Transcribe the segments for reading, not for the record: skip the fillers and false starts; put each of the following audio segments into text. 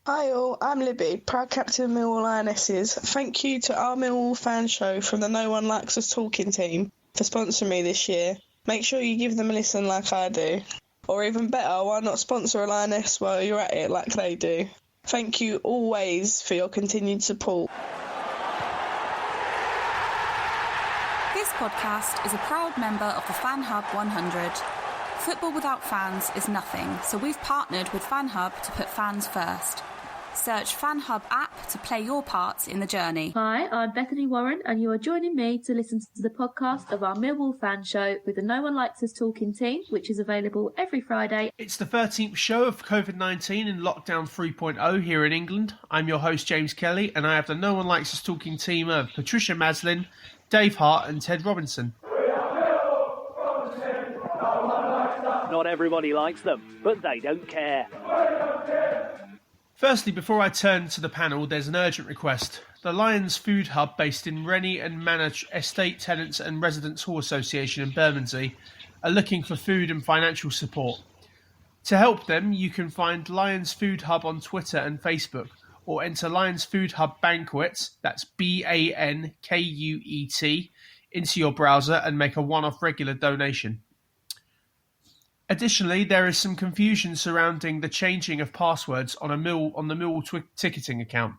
Hi all, I'm Libby, proud captain of Millwall Lionesses. Thank you to our Millwall fan show from the No One Likes Us Talking team for sponsoring me this year. Make sure you give them a listen like I do. Or even better, why not sponsor a Lioness while you're at it like they do? Thank you always for your continued support. This podcast is a proud member of the Fan Hub 100. Football without fans is nothing, so we've partnered with Fan Hub to put fans first. Search Fan Hub app to play your part in the journey. Hi, I'm Bethany Warren, and you are joining me to listen to the podcast of our Millwall fan show with the No One Likes Us Talking team, which is available every Friday. It's the 13th show of COVID-19 in Lockdown 3.0 here in England. I'm your host, James Kelly, and I have the No One Likes Us Talking team of Patricia Maslin, Dave Hart and Ted Robinson. Not everybody likes them, but they don't care. Firstly, before I turn to the panel, there's an urgent request. The Lions Food Hub, based in Rennie and Manor Estate Tenants and Residents Hall Association in Bermondsey, are looking for food and financial support. To help them, you can find Lions Food Hub on Twitter and Facebook, or enter Lions Food Hub Banquet, that's BANKUET, into your browser and make a one-off regular donation. Additionally, there is some confusion surrounding the changing of passwords on the Millwall ticketing account.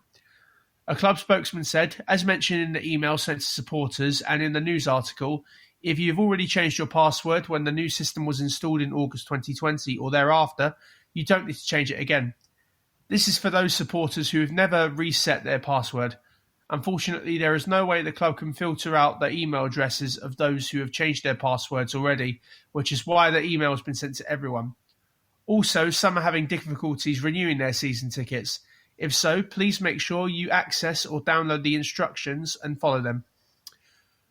A club spokesman said, as mentioned in the email sent to supporters and in the news article, if you've already changed your password when the new system was installed in August 2020 or thereafter, you don't need to change it again. This is for those supporters who have never reset their password. Unfortunately, there is no way the club can filter out the email addresses of those who have changed their passwords already, which is why the email has been sent to everyone. Also, some are having difficulties renewing their season tickets. If so, please make sure you access or download the instructions and follow them.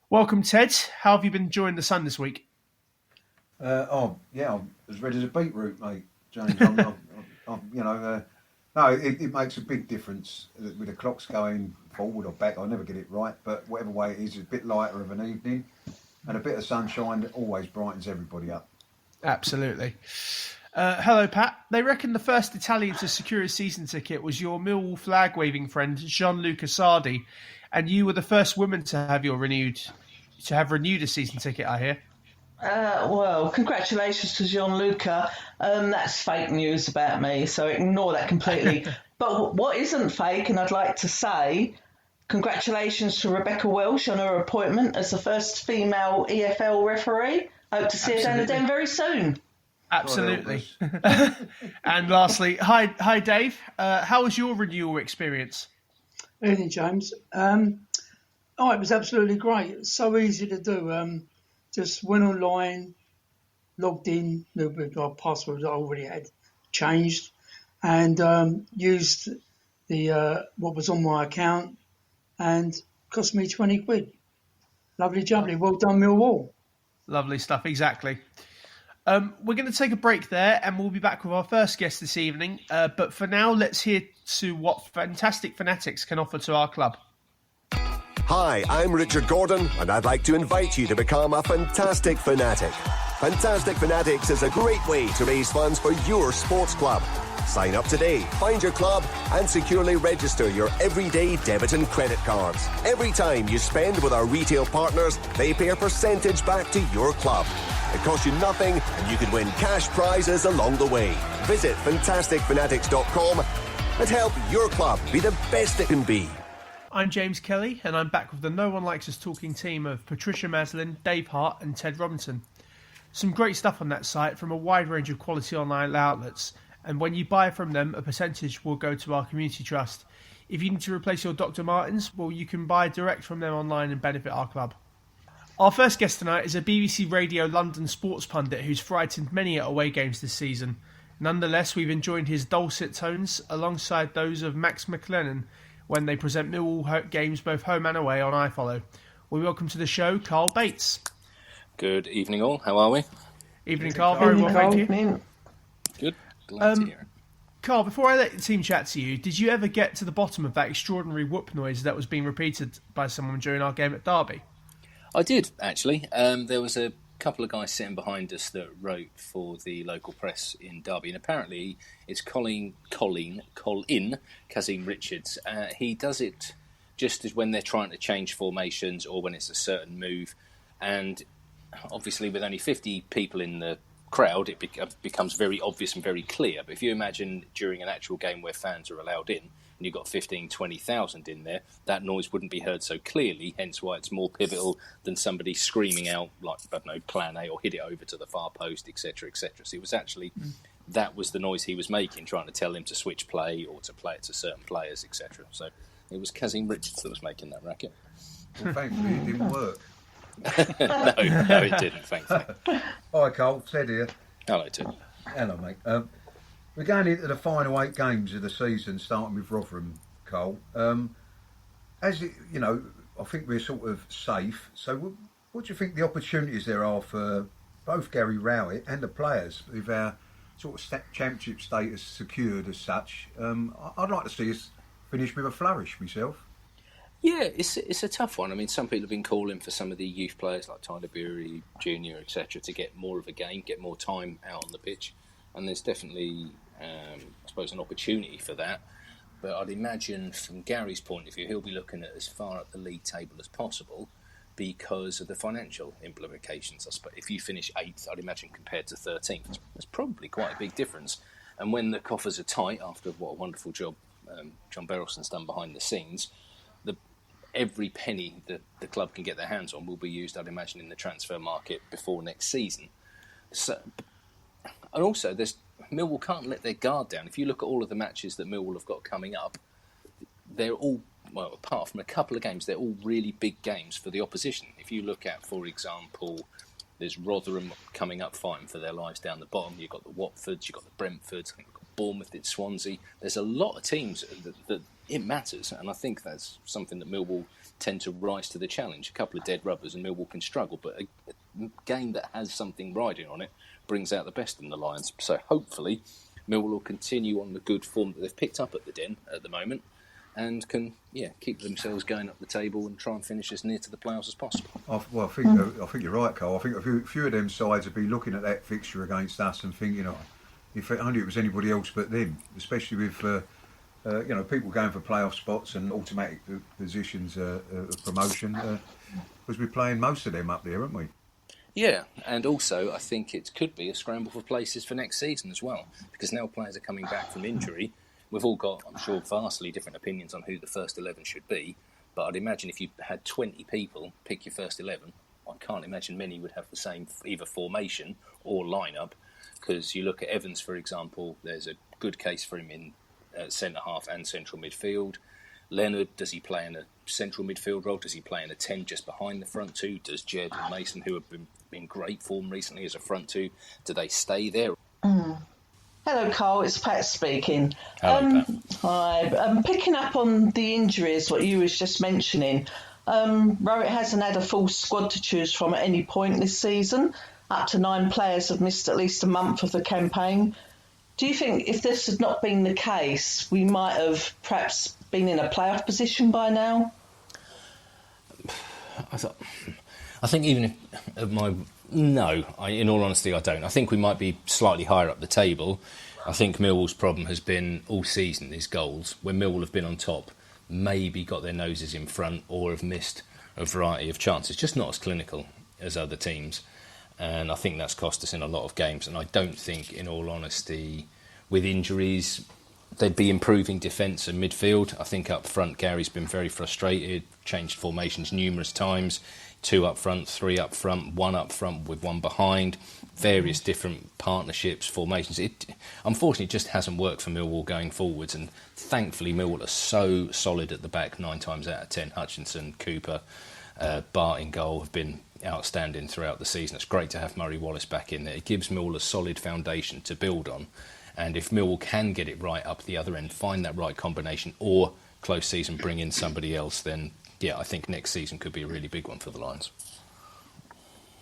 Welcome, Ted. How have you been enjoying the sun this week? I'm as red as a beetroot, mate, James. It makes a big difference with the clocks going forward or back. I never get it right, but whatever way it is, it's a bit lighter of an evening, and a bit of sunshine always brightens everybody up. Absolutely. Hello, Pat. They reckon the first Italian to secure a season ticket was your Millwall flag-waving friend Gianluca Sardi, and you were the first woman to have renewed a season ticket, I hear. Well, congratulations to Gianluca. That's fake news about me, so ignore that completely. But what isn't fake, and I'd like to say, congratulations to Rebecca Welsh on her appointment as the first female EFL referee. Hope to see her down the den very soon. Absolutely. And lastly, hi Dave. How was your renewal experience? Evening, James. It was absolutely great. It's so easy to do. Just went online, logged in, our passwords I already had changed, and used the what was on my account, and cost me £20. Lovely jubbly. Well done, Millwall. Lovely stuff, exactly. We're going to take a break there, and we'll be back with our first guest this evening. But for now, let's hear to what Fantastic Fanatics can offer to our club. Hi, I'm Richard Gordon, and I'd like to invite you to become a Fantastic Fanatic. Fantastic Fanatics is a great way to raise funds for your sports club. Sign up today, find your club, and securely register your everyday debit and credit cards. Every time you spend with our retail partners, they pay a percentage back to your club. It costs you nothing, and you can win cash prizes along the way. Visit fantasticfanatics.com and help your club be the best it can be. I'm James Kelly, and I'm back with the No One Likes Us Talking team of Patricia Maslin, Dave Hart and Ted Robinson. Some great stuff on that site from a wide range of quality online outlets, and when you buy from them, a percentage will go to our community trust. If you need to replace your Dr. Martens, well, you can buy direct from them online and benefit our club. Our first guest tonight is a BBC Radio London sports pundit who's frightened many at away games this season. Nonetheless, we've enjoyed his dulcet tones alongside those of Max McLennan when they present Millwall games both home and away on iFollow. We welcome to the show Karl Bates. Good evening all, how are we? Evening Karl, very well, thank you. Good, glad to hear it. Karl, before I let the team chat to you, did you ever get to the bottom of that extraordinary whoop noise that was being repeated by someone during our game at Derby? I did, actually. There was a couple of guys sitting behind us that wrote for the local press in Derby, and apparently it's Colin Kazim Richards. He does it just as when they're trying to change formations or when it's a certain move, and obviously with only 50 people in the crowd, it becomes very obvious and very clear. But if you imagine during an actual game where fans are allowed in, and you've got 15, 20,000 in there, that noise wouldn't be heard so clearly, hence why it's more pivotal than somebody screaming out, like, I don't know, plan A or hit it over to the far post, etc., etc. So it was actually, that was the noise he was making, trying to tell him to switch play or to play it to certain players, etc. So it was Kazim Richards that was making that racket. Well, thankfully it didn't work. No, it didn't, thankfully. Hi, Karl, Ted here. Hello, Ted. Hello, mate. We're going into the final 8 games of the season, starting with Rotherham, Karl. As it, you know, I think we're sort of safe. So, what do you think the opportunities there are for both Gary Rowett and the players with our sort of championship status secured as such? I'd like to see us finish with a flourish myself. Yeah, it's a tough one. I mean, some people have been calling for some of the youth players like Tyler Barrie Jr., etc., to get more of a game, get more time out on the pitch, and there's definitely, I suppose, an opportunity for that. But I'd imagine, from Gary's point of view, he'll be looking at as far up the league table as possible because of the financial implications. I suppose if you finish 8th, I'd imagine compared to 13th, it's probably quite a big difference. And when the coffers are tight, after what a wonderful job John Berylson's done behind the scenes, every penny that the club can get their hands on will be used, I'd imagine, in the transfer market before next season. So, and also, Millwall can't let their guard down. If you look at all of the matches that Millwall have got coming up, they're all, well, apart from a couple of games, they're all really big games for the opposition. If you look at, for example, there's Rotherham coming up fighting for their lives down the bottom. You've got the Watfords, you've got the Brentfords, I think you've got Bournemouth, it's Swansea. There's a lot of teams that it matters, and I think that's something that Millwall tend to rise to the challenge. A couple of dead rubbers and Millwall can struggle, but a game that has something riding on it brings out the best in the Lions. So hopefully Millwall will continue on the good form that they've picked up at the Den at the moment and can keep themselves going up the table and try and finish as near to the playoffs as possible. I think you're right, Karl. I think a few of them sides would be looking at that fixture against us and thinking, if only it was anybody else but them, especially with people going for playoff spots and automatic positions of promotion, because we're playing most of them up there, aren't we? Yeah, and also I think it could be a scramble for places for next season as well, because now players are coming back from injury. We've all got, I'm sure, vastly different opinions on who the first 11 should be, but I'd imagine if you had 20 people pick your first 11, I can't imagine many would have the same either formation or lineup, because you look at Evans, for example, there's a good case for him in centre-half and central midfield. Leonard, does he play in a central midfield role? Does he play in a 10 just behind the front two? Does Jed and Mason, who have been in great form recently as a front two, do they stay there? Hello, Karl. It's Pat speaking. Hello, Pat. Hi. Picking up on the injuries, what you was just mentioning, Rowett hasn't had a full squad to choose from at any point this season. Up to 9 players have missed at least a month of the campaign. Do you think if this had not been the case, we might have perhaps been in a playoff position by now? I think even if in all honesty, I don't. I think we might be slightly higher up the table. I think Millwall's problem has been all season is goals. When Millwall have been on top, maybe got their noses in front or have missed a variety of chances, just not as clinical as other teams. And I think that's cost us in a lot of games. And I don't think, in all honesty, with injuries, they'd be improving defence and midfield. I think up front, Gary's been very frustrated, changed formations numerous times. 2 up front, 3 up front, 1 up front with 1 behind, various different partnerships, formations. It unfortunately just hasn't worked for Millwall going forwards, and thankfully Millwall are so solid at the back 9 times out of 10. Hutchinson, Cooper, Bart in goal have been outstanding throughout the season. It's great to have Murray Wallace back in there. It gives Millwall a solid foundation to build on, and if Millwall can get it right up the other end, find that right combination, or close season bring in somebody else, then I think next season could be a really big one for the Lions.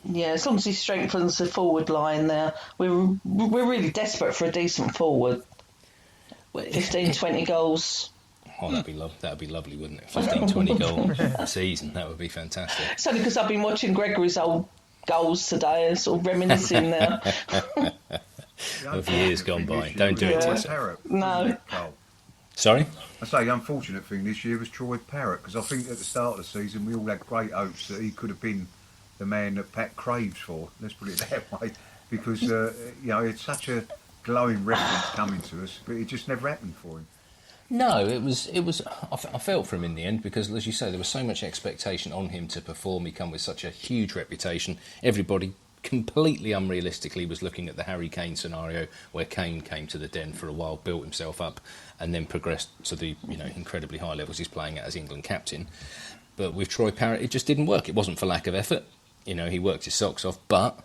Yeah, as long as he strengthens the forward line there, we're really desperate for a decent forward. 15, 20 goals. Oh, that'd be lovely, wouldn't it? 15, 20 goal season, that would be fantastic. It's only because I've been watching Gregory's old goals today, sort of reminiscing now. Of years gone by. Don't do it to yourself. No. Sorry? I say the unfortunate thing this year was Troy Parrott, because I think at the start of the season we all had great hopes that he could have been the man that Pat craves for. Let's put it that way, because it's such a glowing reference coming to us, but it just never happened for him. No, it was. I felt for him in the end because, as you say, there was so much expectation on him to perform. He come with such a huge reputation. Everybody completely unrealistically was looking at the Harry Kane scenario, where Kane came to the Den for a while, built himself up, and then progressed to the incredibly high levels he's playing at as England captain. But with Troy Parrott, it just didn't work. It wasn't for lack of effort. He worked his socks off, but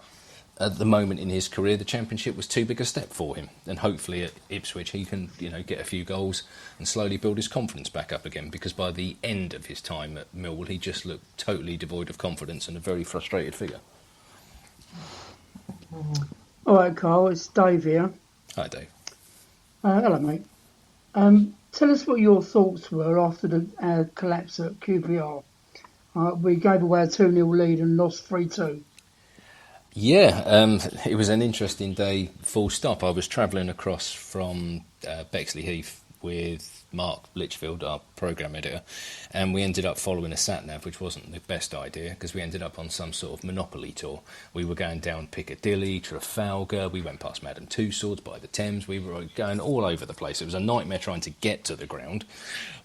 at the moment in his career, the Championship was too big a step for him. And hopefully at Ipswich, he can, get a few goals and slowly build his confidence back up again. Because by the end of his time at Millwall, he just looked totally devoid of confidence and a very frustrated figure. All right, Karl, it's Dave here. Hi, Dave. Hello, mate. Tell us what your thoughts were after the collapse at QPR. We gave away a 2-0 lead and lost 3-2. Yeah, it was an interesting day, full stop. I was travelling across from Bexley Heath with Mark Litchfield, our programme editor, and we ended up following a sat-nav, which wasn't the best idea, because we ended up on some sort of Monopoly tour. We were going down Piccadilly, Trafalgar, we went past Madame Tussauds, by the Thames, we were going all over the place. It was a nightmare trying to get to the ground.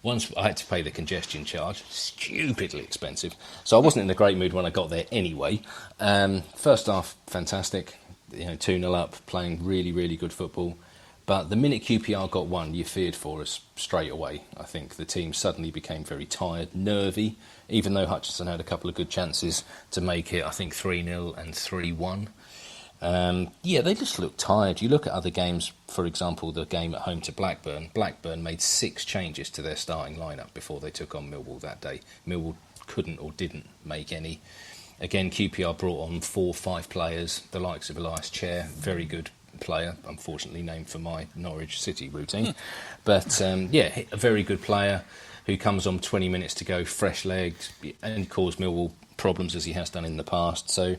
Once I had to pay the congestion charge, stupidly expensive, so I wasn't in a great mood when I got there anyway. First half, fantastic, 2-0 up, playing really, really good football. But the minute QPR got one, you feared for us straight away. I think the team suddenly became very tired, nervy, even though Hutchinson had a couple of good chances to make it, I think 3-0 and 3-1. They just looked tired. You look at other games, for example, the game at home to Blackburn. Blackburn made 6 changes to their starting lineup before they took on Millwall that day. Millwall couldn't or didn't make any. Again, QPR brought on 4 or 5 players, the likes of Elias Chair, very good player, unfortunately named for my Norwich City routine. But a very good player who comes on 20 minutes to go, fresh-legged, and caused Millwall problems as he has done in the past. So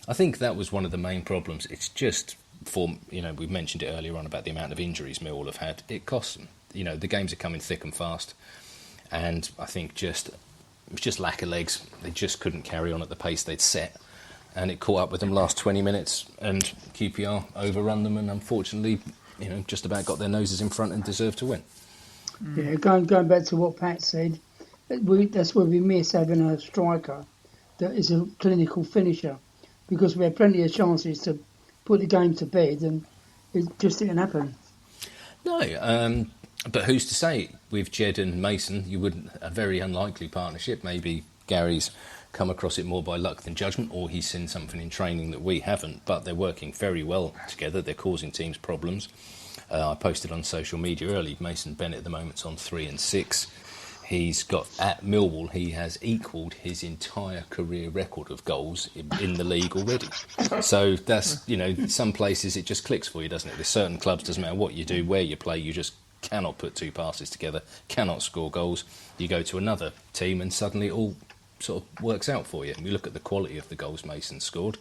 I think that was one of the main problems. It's just, we've mentioned it earlier on about the amount of injuries Millwall have had. It costs them. The games are coming thick and fast. And I think it was just lack of legs. They just couldn't carry on at the pace they'd set. And it caught up with them last 20 minutes, and QPR overrun them, and unfortunately, just about got their noses in front and deserved to win. Yeah, going back to what Pat said, that's where we miss having a striker that is a clinical finisher, because we had plenty of chances to put the game to bed, and it just didn't happen. No, but who's to say with Jed and Mason, a very unlikely partnership. Maybe Gary's come across it more by luck than judgment, or he's seen something in training that we haven't, but they're working very well together. They're causing teams problems. I posted on social media early, Mason Bennett at the moment's on 3 and 6. He's got, at Millwall, he has equalled his entire career record of goals in the league already. So that's, some places it just clicks for you, doesn't it? There's certain clubs, doesn't matter what you do, where you play, you just cannot put 2 passes together, cannot score goals. You go to another team and suddenly it all sort of works out for you. And we look at the quality of the goals Mason scored.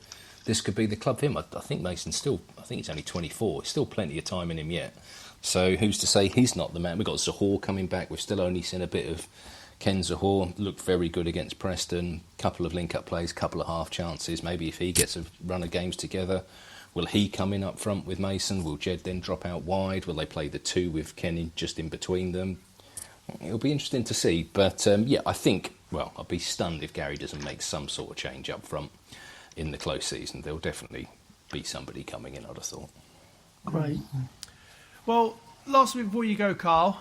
This could be the club for him. I think Mason's he's only 24. Still plenty of time in him yet. So who's to say he's not the man? We've got Zahor coming back. We've still only seen a bit of Ken Zahor. Looked very good against Preston. Couple of link-up plays, couple of half chances. Maybe if he gets a run of games together, will he come in up front with Mason? Will Jed then drop out wide? Will they play the 2 with Ken just in between them? It'll be interesting to see. But I think, I'll be stunned if Gary doesn't make some sort of change up front in the close season. There'll definitely be somebody coming in, I'd have thought. Great. Well, last week before you go, Karl,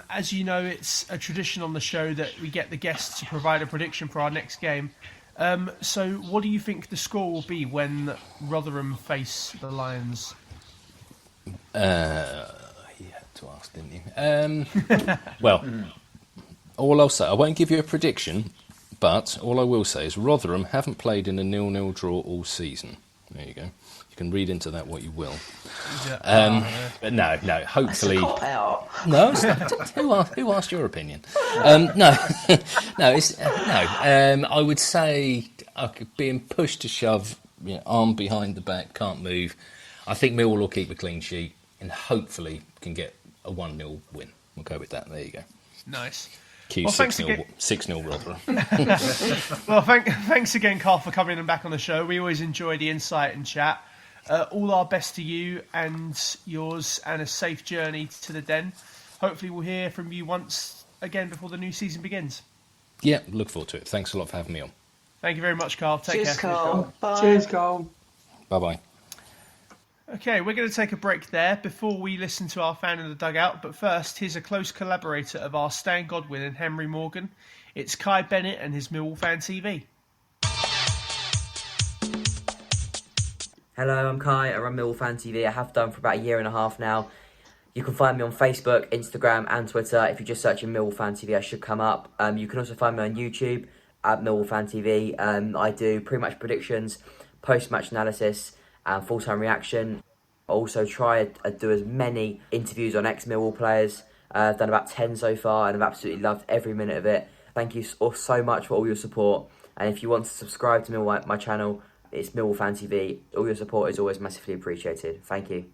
as you know, it's a tradition on the show that we get the guests to provide a prediction for our next game. So what do you think the score will be when Rotherham face the Lions? You had to ask, didn't you? All I'll say, I won't give you a prediction, but all I will say is Rotherham haven't played in a 0-0 draw all season. There you go. You can read into that what you will. But no, hopefully... That's a cop-out. No, who asked your opinion? I would say being pushed to shove arm behind the back, can't move. I think Millwall will keep a clean sheet and hopefully can get a 1-0 win. We'll go with that. There you go. Nice. Q Well, 6-0 Rotherham. Well, thanks again, Karl, for coming back on the show. We always enjoy the insight and chat. All our best to you and yours, and a safe journey to the Den. Hopefully we'll hear from you once again before the new season begins. Yeah, look forward to it. Thanks a lot for having me on. Thank you very much, Karl. Take Cheers, care. Karl. Bye. Cheers, Karl. Bye-bye. Okay, we're going to take a break there before we listen to our fan in the dugout. But first, here's a close collaborator of our Stan Godwin and Henry Morgan. It's Kai Bennett and his Millwall Fan TV. Hello, I'm Kai. I run Millwall Fan TV. I have done for about a year and a half now. You can find me on Facebook, Instagram and Twitter. If you just search in Millwall Fan TV, I should come up. You can also find me on YouTube at Millwall Fan TV. I do pre-match predictions, post-match analysis and full-time reaction. I also try to do as many interviews on ex-Millwall players. I've done about 10 so far and I've absolutely loved every minute of it. Thank you so much for all your support. And if you want to subscribe to my channel, it's Millwall Fan TV. All your support is always massively appreciated. Thank you.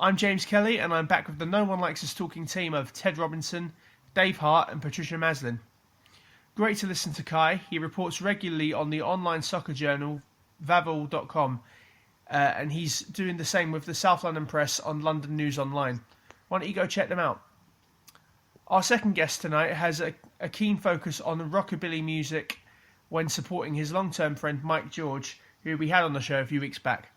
I'm James Kelly, and I'm back with the No One Likes Us Talking team of Ted Robinson, Dave Hart and Patricia Maslin. Great to listen to Kai. He reports regularly on the online soccer journal vavel.com, and he's doing the same with the South London Press on London News Online. Why don't you go check them out? Our second guest tonight has a keen focus on rockabilly music when supporting his long-term friend Mike George, who we had on the show a few weeks back.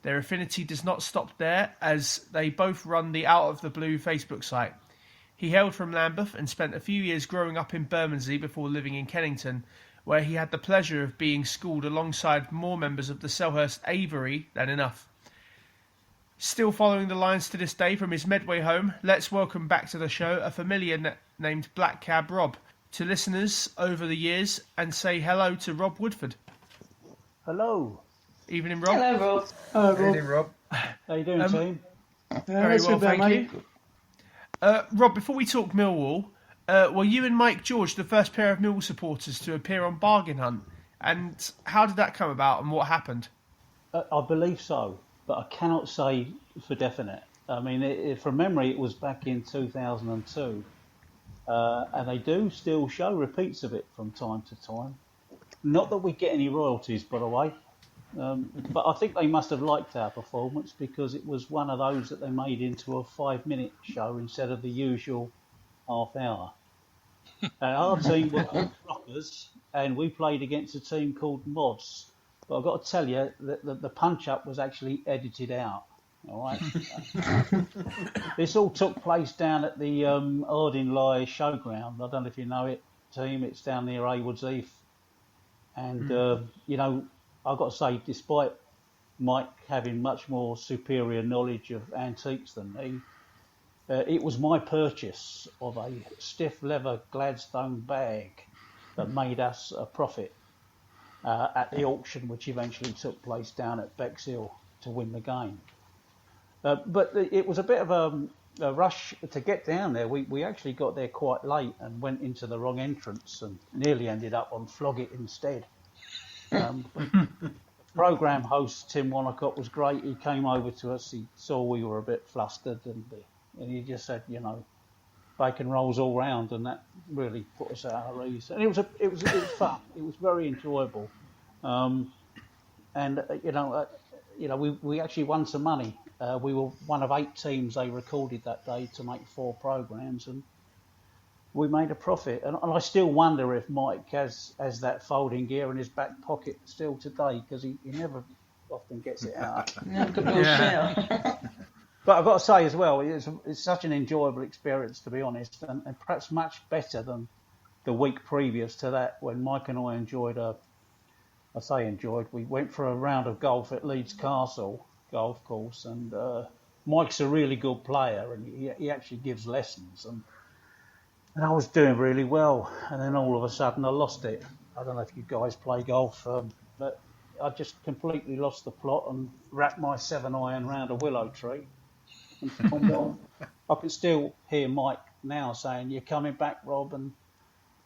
Their affinity does not stop there, as they both run the Out of the Blue Facebook site. He hailed from Lambeth and spent a few years growing up in Bermondsey before living in Kennington, where he had the pleasure of being schooled alongside more members of the Selhurst Aviary than enough. Still following the Lions to this day from his Medway home, let's welcome back to the show a familiar named Black Cab Rob to listeners over the years, and say hello to Rob Woodford. Hello. Evening, Rob. Hello, Rob. Hello, Rob. Evening, Rob. How you doing, team? Very well, thank you. Rob, before we talk Millwall, were you and Mike George the first pair of Millwall supporters to appear on Bargain Hunt? And how did that come about and what happened? I believe so, but I cannot say for definite. I mean, from memory, it was back in 2002. And they do still show repeats of it from time to time. Not that we get any royalties, by the way. But I think they must have liked our performance, because it was one of those that they made into a 5-minute show instead of the usual half hour. Our team were called Rockers, and we played against a team called Mods. But I've got to tell you that the punch-up was actually edited out. All right. This all took place down at the Ardingly Showground. I don't know if you know it, team. It's down near Haywards Heath. And, you know, I've got to say, despite Mike having much more superior knowledge of antiques than me, it was my purchase of a stiff leather Gladstone bag that made us a profit at the auction, which eventually took place down at Bexhill to win the game. But it was a bit of a rush to get down there. We actually got there quite late and went into the wrong entrance and nearly ended up on Floggett instead. Programme host Tim Wonnacott was great. He came over to us. He saw we were a bit flustered, and he just said, you know, bacon rolls all round, and that really put us at our ease. And it was fun. It was very enjoyable, and you know, we actually won some money. We were one of 8 teams they recorded that day to make 4 programmes, and we made a profit. And I still wonder if Mike has that folding gear in his back pocket still today, because he never often gets it out. But I've got to say as well, it's such an enjoyable experience, to be honest, and perhaps much better than the week previous to that, when Mike and I we went for a round of golf at Leeds Castle golf course, and Mike's a really good player, and he actually gives lessons, and I was doing really well, and then all of a sudden I lost it. I don't know if you guys play golf, but I just completely lost the plot and wrapped my 7-iron round a willow tree. And I can still hear Mike now saying, "You're coming back, Rob," and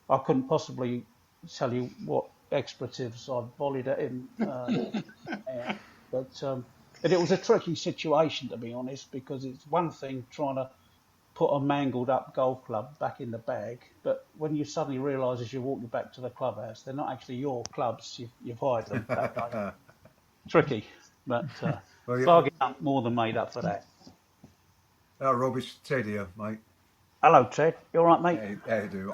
I couldn't possibly tell you what expletives I volleyed at him. But it was a tricky situation, to be honest, because it's one thing trying to put a mangled up golf club back in the bag, but when you suddenly realise as you're walking back to the clubhouse, they're not actually your clubs, you've hired them that day. Tricky, but bargain up more than made up for that. Hello, Rob, it's Ted here, mate. Hello, Ted. You all right, mate? How you do?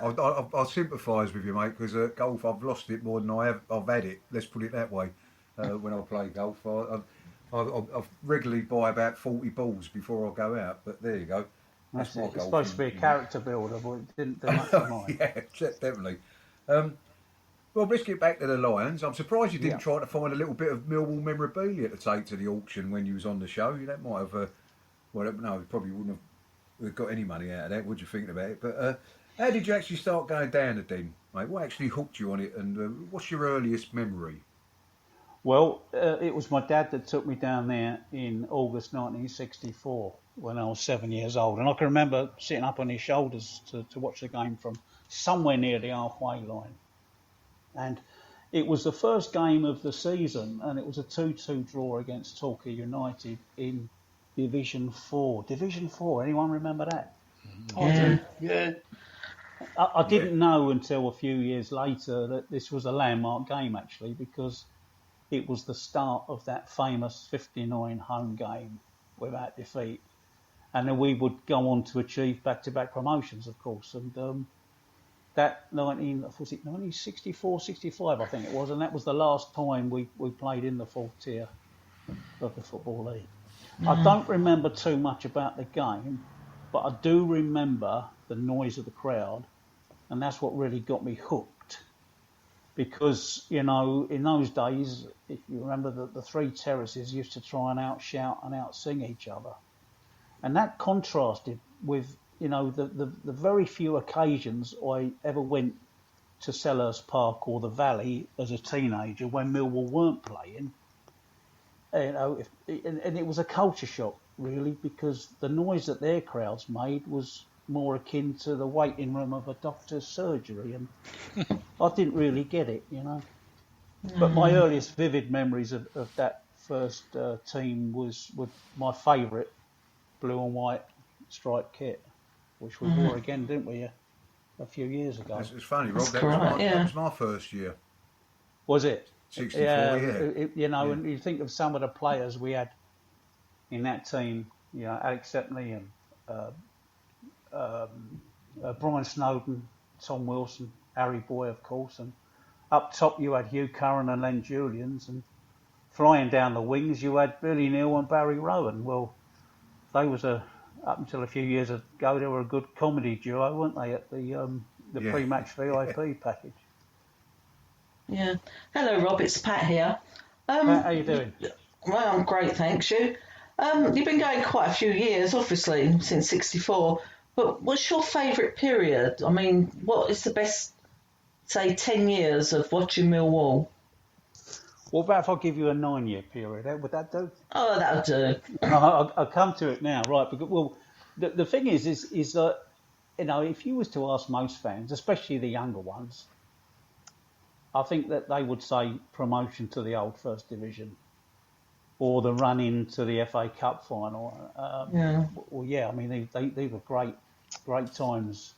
I sympathise with you, mate, because golf, I've lost it more than I've had it. Let's put it that way. When I play golf, I regularly buy about 40 balls before I go out. But there you go. That's my golf. It's supposed to be a character builder, but it didn't do much for mine. Yeah, definitely. Well, let's get back to the Lions. I'm surprised you didn't try to find a little bit of Millwall memorabilia to take to the auction when you was on the show. That might have, well, no, you probably wouldn't have got any money out of that. What do you think about it? But how did you actually start going down the Den, mate? What actually hooked you on it, and what's your earliest memory? Well, it was my dad that took me down there in August 1964 when I was 7 years old. And I can remember sitting up on his shoulders to watch the game from somewhere near the halfway line. And it was the first game of the season, and it was a 2-2 draw against Torquay United in Division 4. Division 4, anyone remember that? Yeah. I didn't know until a few years later that this was a landmark game, actually, because it was the start of that famous 59 home game without defeat. And then we would go on to achieve back-to-back promotions, of course. And that 1964, 65, I think it was, and that was the last time we played in the fourth tier of the Football League. I don't remember too much about the game, but I do remember the noise of the crowd, and that's what really got me hooked. Because, you know, in those days, if you remember, the three terraces used to try and outshout and outsing each other. And that contrasted with, you know, the very few occasions I ever went to Selhurst Park or the Valley as a teenager when Millwall weren't playing. You know, and it was a culture shock, really, because the noise that their crowds made was more akin to the waiting room of a doctor's surgery, and I didn't really get it, you know. But my earliest vivid memories of that first team was with my favourite blue and white striped kit, which we wore again, didn't we, a few years ago. It's funny, Rob, that was my first year. Was it? 64, yeah. You know, and you think of some of the players we had in that team, you know, Alex Stepney and Brian Snowden, Tom Wilson, Harry Boy, of course, and up top you had Hugh Curran and Len Julians, and flying down the wings you had Billy Neal and Barrie Rowan. Well, they was up until a few years ago, they were a good comedy duo, weren't they, at the pre-match VIP package. Yeah. Hello, Rob. It's Pat here. Pat, how you doing? Well, I'm great, thanks. You? You've been going quite a few years, obviously, since '64. But what's your favourite period? I mean, what is the best, say, 10 years of watching Millwall? What about if I give you a 9-year period? Would that do? Oh, that'll do. I'll come to it now, right? Because, well, the thing is that, you know, if you was to ask most fans, especially the younger ones, I think that they would say promotion to the old First Division or the run into the FA Cup final. Well, yeah, I mean, they were great times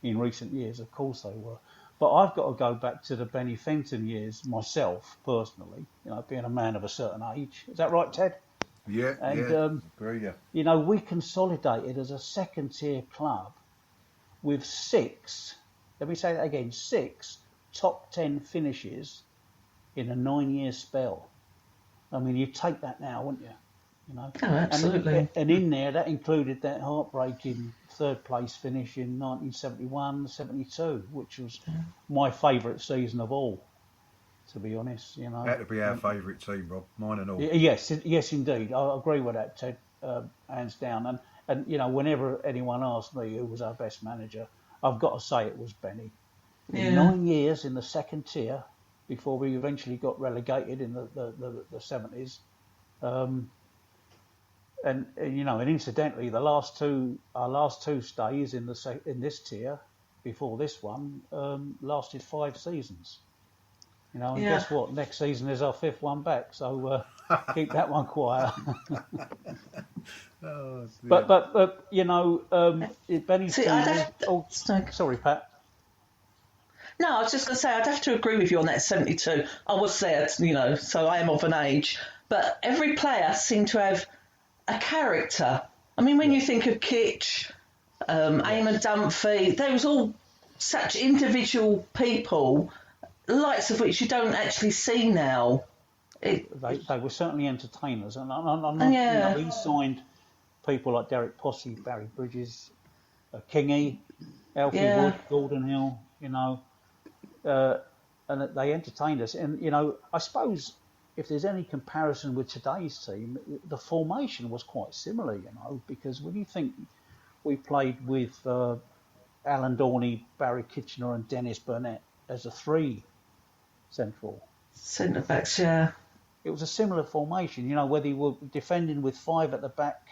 in recent years. Of course they were. But I've got to go back to the Benny Fenton years myself, personally, you know, being a man of a certain age. Is that right, Ted? Yeah, and, agree, yeah. You know, we consolidated as a second-tier club with 6, let me say that again, 6 top 10 finishes in a 9-year spell. I mean, you'd take that now, wouldn't you? You know? Oh, absolutely. And in there, that included that heartbreaking third-place finish in 1971-72, which was my favourite season of all, to be honest. You know, that would be our favourite team, Rob. Mine and all. Yes, indeed. I agree with that, Ted, hands down. And you know, whenever anyone asks me who was our best manager, I've got to say it was Benny. In 9 years in the second tier, before we eventually got relegated in the 70s. And you know, and incidentally, our last two stays in this tier, before this one, lasted 5 seasons. You know, and guess what? Next season is our 5th one back, so keep that one quiet. But you know, Benny's team. Sorry, Pat. No, I was just going to say, I'd have to agree with you on that 72. I was there, you know, so I am of an age. But every player seemed to have a character. I mean, when you think of Kitch, Eamon Dunphy, they was all such individual people, likes of which you don't actually see now. They were certainly entertainers. And you know, he signed people like Derek Posse, Barrie Bridges, Kingy, Alfie Wood, Gordon Hill, you know. And they entertained us. And, you know, I suppose if there's any comparison with today's team, the formation was quite similar, you know, because when you think we played with Alan Dorney, Barry Kitchener and Dennis Burnett as a 3 central. Centre-backs, yeah. It was a similar formation, you know, whether you were defending with 5 at the back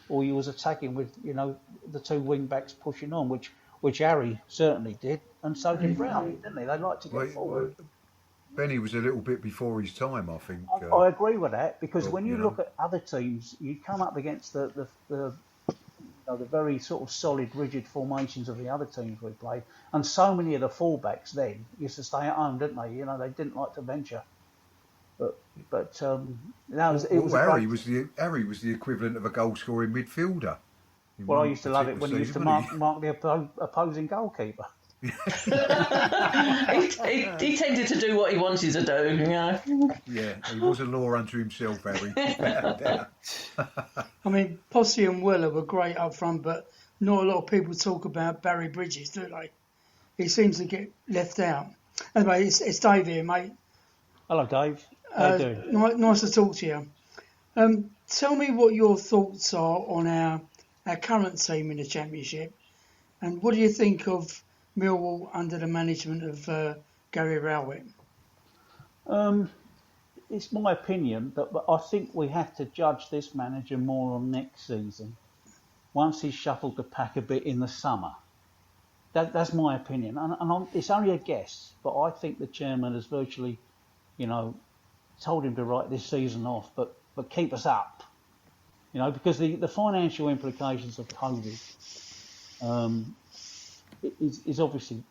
or you was attacking with, you know, the 2 wing-backs pushing on, which Harry certainly did, and so did Brown, didn't they? They liked to get forward. Benny was a little bit before his time, I think. I agree with that, because when you look at other teams, you come up against the very sort of solid, rigid formations of the other teams we played, and so many of the fullbacks then used to stay at home, didn't they? You know, they didn't like to venture. But Harry was the equivalent of a goal-scoring midfielder. Well, I used to love it when he used to mark the opposing goalkeeper. he tended to do what he wanted to do, you know. Yeah, he was a law unto himself, Harry. I mean, Posse and Weller were great up front, but not a lot of people talk about Barrie Bridges, do they? He seems to get left out. Anyway, it's Dave here, mate. Hello, Dave. How you doing? Nice to talk to you. Tell me what your thoughts are on our current team in the Championship, and what do you think of Millwall under the management of Gary Rowett? It's my opinion, but I think we have to judge this manager more on next season, once he's shuffled the pack a bit in the summer. That's my opinion, and it's only a guess, but I think the chairman has virtually, you know, told him to write this season off, but keep us up. You know, because the financial implications of COVID is obviously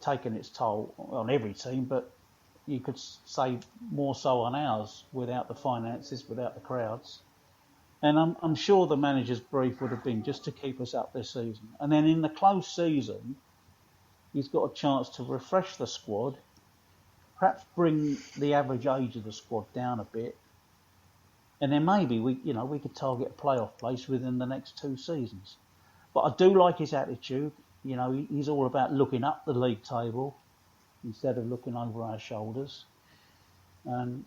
taken its toll on every team, but you could say more so on ours without the finances, without the crowds. And I'm sure the manager's brief would have been just to keep us up this season. And then in the close season, he's got a chance to refresh the squad, perhaps bring the average age of the squad down a bit, and then maybe we could target a playoff place within the next 2 seasons. But I do like his attitude. You know, he's all about looking up the league table instead of looking over our shoulders. And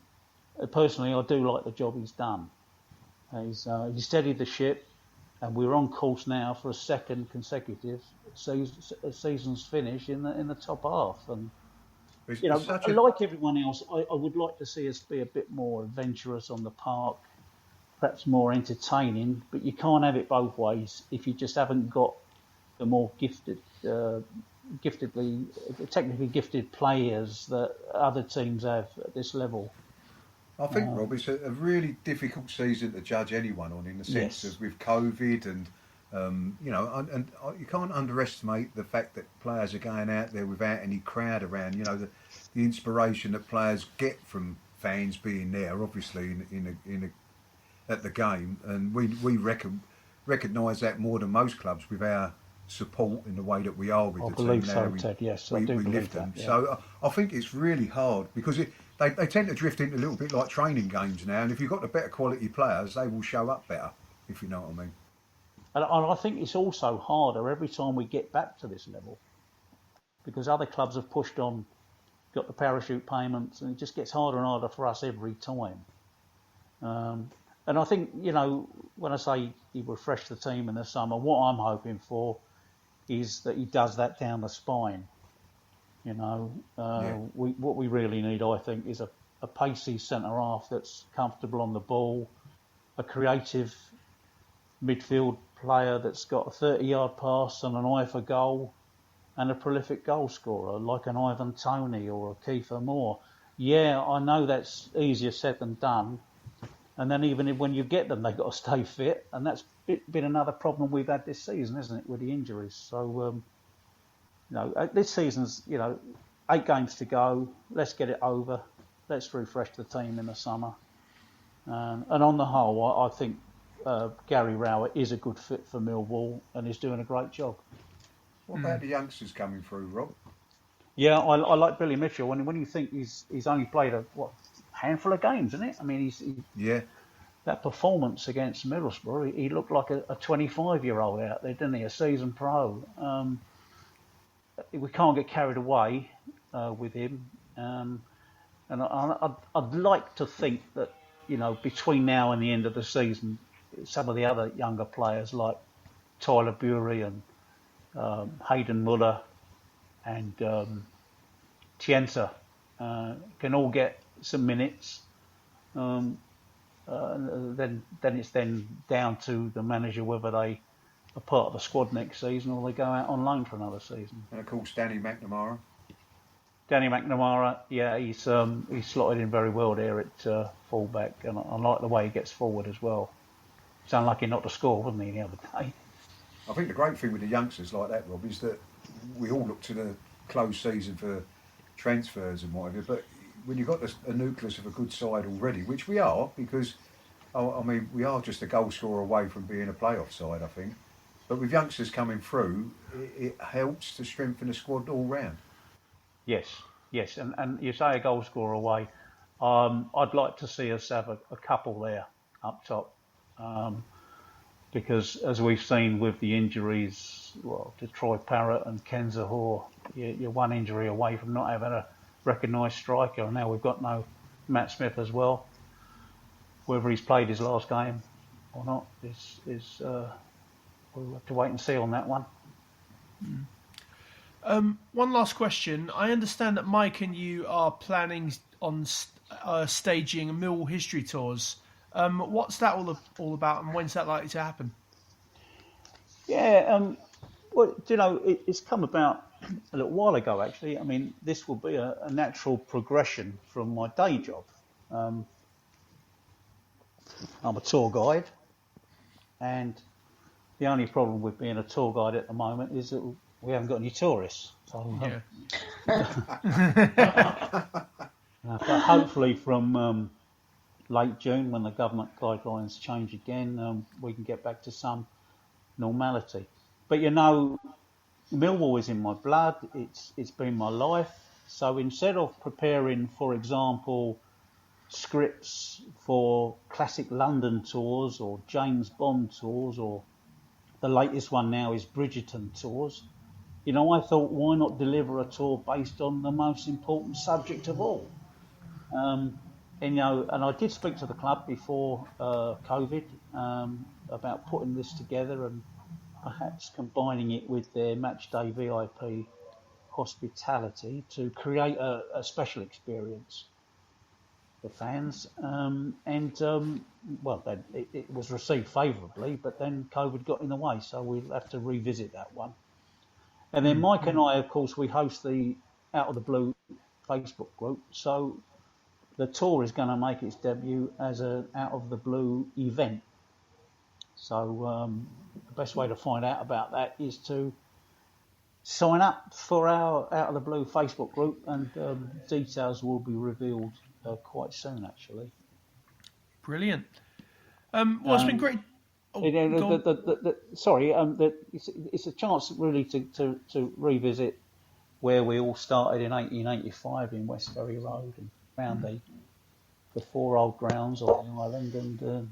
personally, I do like the job he's done. He's steadied the ship, and we're on course now for a 2nd consecutive season's finish in the top half. And you know, like everyone else, I would like to see us be a bit more adventurous on the park, perhaps more entertaining, but you can't have it both ways if you just haven't got the more technically gifted players that other teams have at this level. I think, Rob, it's a really difficult season to judge anyone on, in the sense of with COVID and you know, and you can't underestimate the fact that players are going out there without any crowd around. You know, the inspiration that players get from fans being there, obviously at the game, and we recognise that more than most clubs with our support in the way that we are with the team now. So, Ted, yes, I do believe that. Yeah. So I think it's really hard because they tend to drift into a little bit like training games now, and if you've got the better quality players, they will show up better, if you know what I mean. And I think it's also harder every time we get back to this level, because other clubs have pushed on, got the parachute payments, and it just gets harder and harder for us every time. And I think, you know, when I say he refreshed the team in the summer, what I'm hoping for is that he does that down the spine. You know, what we really need, I think, is a pacey centre-half that's comfortable on the ball, a creative midfield player that's got a 30-yard pass and an eye for goal, and a prolific goal scorer like an Ivan Toney or a Kiefer Moore. Yeah, I know that's easier said than done. And then even when you get them, they've got to stay fit. And that's been another problem we've had this season, isn't it, with the injuries? So, this season's, 8 games to go. Let's get it over. Let's refresh the team in the summer. And on the whole, I think Gary Rowett is a good fit for Millwall and is doing a great job. What about the youngsters coming through, Rob? Yeah, I like Billy Mitchell. When you think he's only played a handful of games, isn't it? I mean, that performance against Middlesbrough, he looked like a 25-year-old out there, didn't he? A seasoned pro. We can't get carried away with him, and I'd like to think that between now and the end of the season, some of the other younger players like Tyler Barrie and Hayden Muller and Tienza can all get some minutes. Then it's down to the manager whether they are part of the squad next season or they go out on loan for another season. And of course, Danny McNamara. Yeah, he's slotted in very well there at fullback, and I like the way he gets forward as well. It's unlucky not to score, wasn't he, the other day? I think the great thing with the youngsters like that, Rob, is that we all look to the closed season for transfers and whatever, but when you've got a nucleus of a good side already, which we are, because, we are just a goal scorer away from being a playoff side, I think. But with youngsters coming through, it helps to strengthen the squad all round. Yes, and you say a goal scorer away. I'd like to see us have a couple there up top, because as we've seen with the injuries, to Troy Parrott and Ken Zahor, you're one injury away from not having a recognised striker, and now we've got no Matt Smith as well. Whether he's played his last game or not is we'll have to wait and see on that one. One last question. I understand that Mike and you are planning on staging Mill history tours. What's that all about, and when's that likely to happen? Yeah, it's come about a little while ago, actually. I mean, this will be a natural progression from my day job. I'm a tour guide, and the only problem with being a tour guide at the moment is that we haven't got any tourists. So, but hopefully from late June, when the government guidelines change again, we can get back to some normality. But Millwall is in my blood. It's been my life. So instead of preparing, for example, scripts for classic London tours or James Bond tours, or the latest one now is Bridgerton tours, I thought, why not deliver a tour based on the most important subject of all? And I did speak to the club before COVID about putting this together and perhaps combining it with their matchday VIP hospitality to create a special experience for fans. It was received favourably, but then COVID got in the way, so we'll have to revisit that one. And then Mike and I, of course, we host the Out of the Blue Facebook group, so the tour is going to make its debut as an Out of the Blue event. So the best way to find out about that is to sign up for our Out of the Blue Facebook group, and details will be revealed quite soon, actually. Brilliant. It's been great. It's a chance really to revisit where we all started in 1885 in West Ferry Road and found the four old grounds on the island, and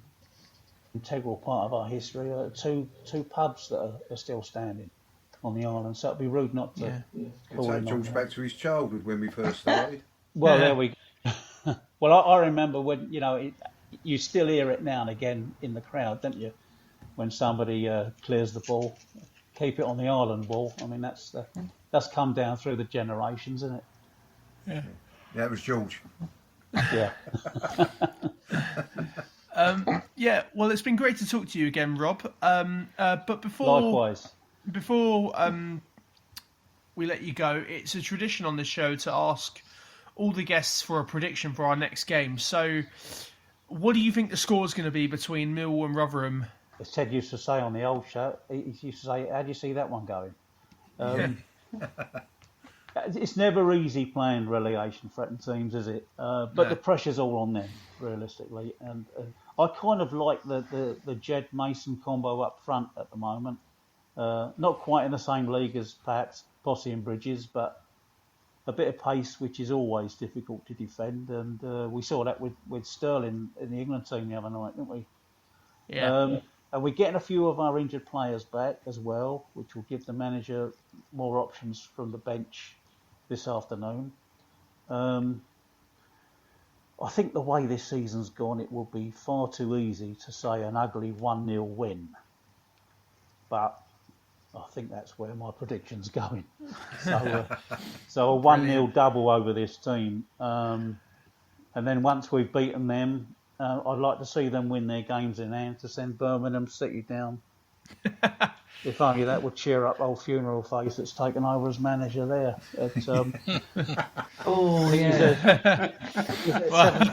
integral part of our history are two pubs that are still standing on the island. So it'd be rude not to call take George back to his childhood when we first started. Well, there we go. Well, I remember when you still hear it now and again in the crowd, don't you? When somebody clears the ball, keep it on the island wall. I mean, that's come down through the generations, isn't it? Yeah. Yeah, it was George. Yeah. Well, it's been great to talk to you again, Rob. But before likewise, before we let you go, it's a tradition on this show to ask all the guests for a prediction for our next game. So, what do you think the score is going to be between Millwall and Rotherham? As Ted used to say on the old show, he used to say, "How do you see that one going?" It's never easy playing relegation-threatened teams, is it? But the pressure's all on them, realistically. And I kind of like the Jed Mason combo up front at the moment. Not quite in the same league as perhaps Posse and Bridges, but a bit of pace, which is always difficult to defend. And we saw that with Sterling in the England team the other night, didn't we? Yeah. And we're getting a few of our injured players back as well, which will give the manager more options from the bench this afternoon. I think the way this season's gone, it will be far too easy to say an ugly 1-0 win. But I think that's where my prediction's going. So a 1-0 double over this team. And then once we've beaten them, I'd like to see them win their games in hand to send Birmingham City down. If only that would cheer up old Funeral Face that's taken over as manager there. He's seventh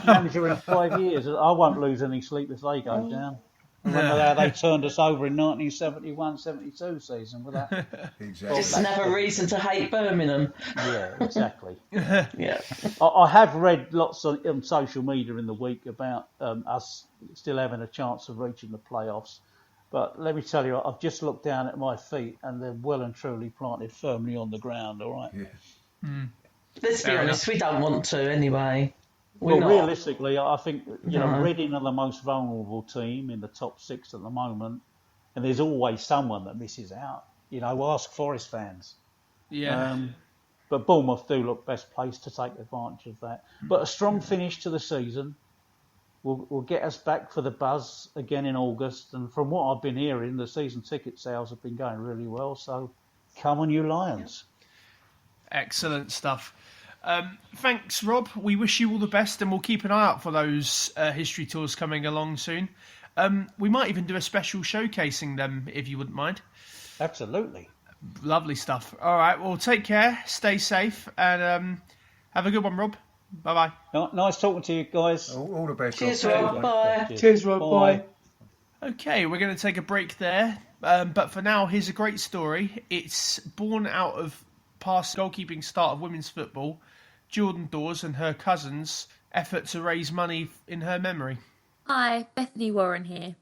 manager in 5 years. I won't lose any sleep if they go down. Remember how they turned us over in 1971-72 season with that? Exactly. Just another reason to hate Birmingham. Yeah, exactly. Yeah. I have read lots on social media in the week about us still having a chance of reaching the playoffs. But let me tell you, I've just looked down at my feet and they're well and truly planted firmly on the ground, all right? Yeah. Let's be honest, we don't want to anyway. Realistically, I think Reading are the most vulnerable team in the top 6 at the moment, and there's always someone that misses out. Ask Forest fans. Yeah. But Bournemouth do look best placed to take advantage of that. But a strong finish to the season will get us back for the buzz again in August. And from what I've been hearing, the season ticket sales have been going really well. So come on, you Lions. Excellent stuff. Thanks, Rob. We wish you all the best, and we'll keep an eye out for those history tours coming along soon. We might even do a special showcasing them, if you wouldn't mind. Absolutely. Lovely stuff. All right, well, take care, stay safe, and have a good one, Rob. Bye-bye. Nice talking to you guys. All the best. Cheers, Rob. Bye. Cheers, Rob. Bye. Okay, we're going to take a break there. But for now, here's a great story. It's born out of past goalkeeping start of women's football, Jordan Dawes and her cousins' effort to raise money in her memory. Hi, Bethany Warren here.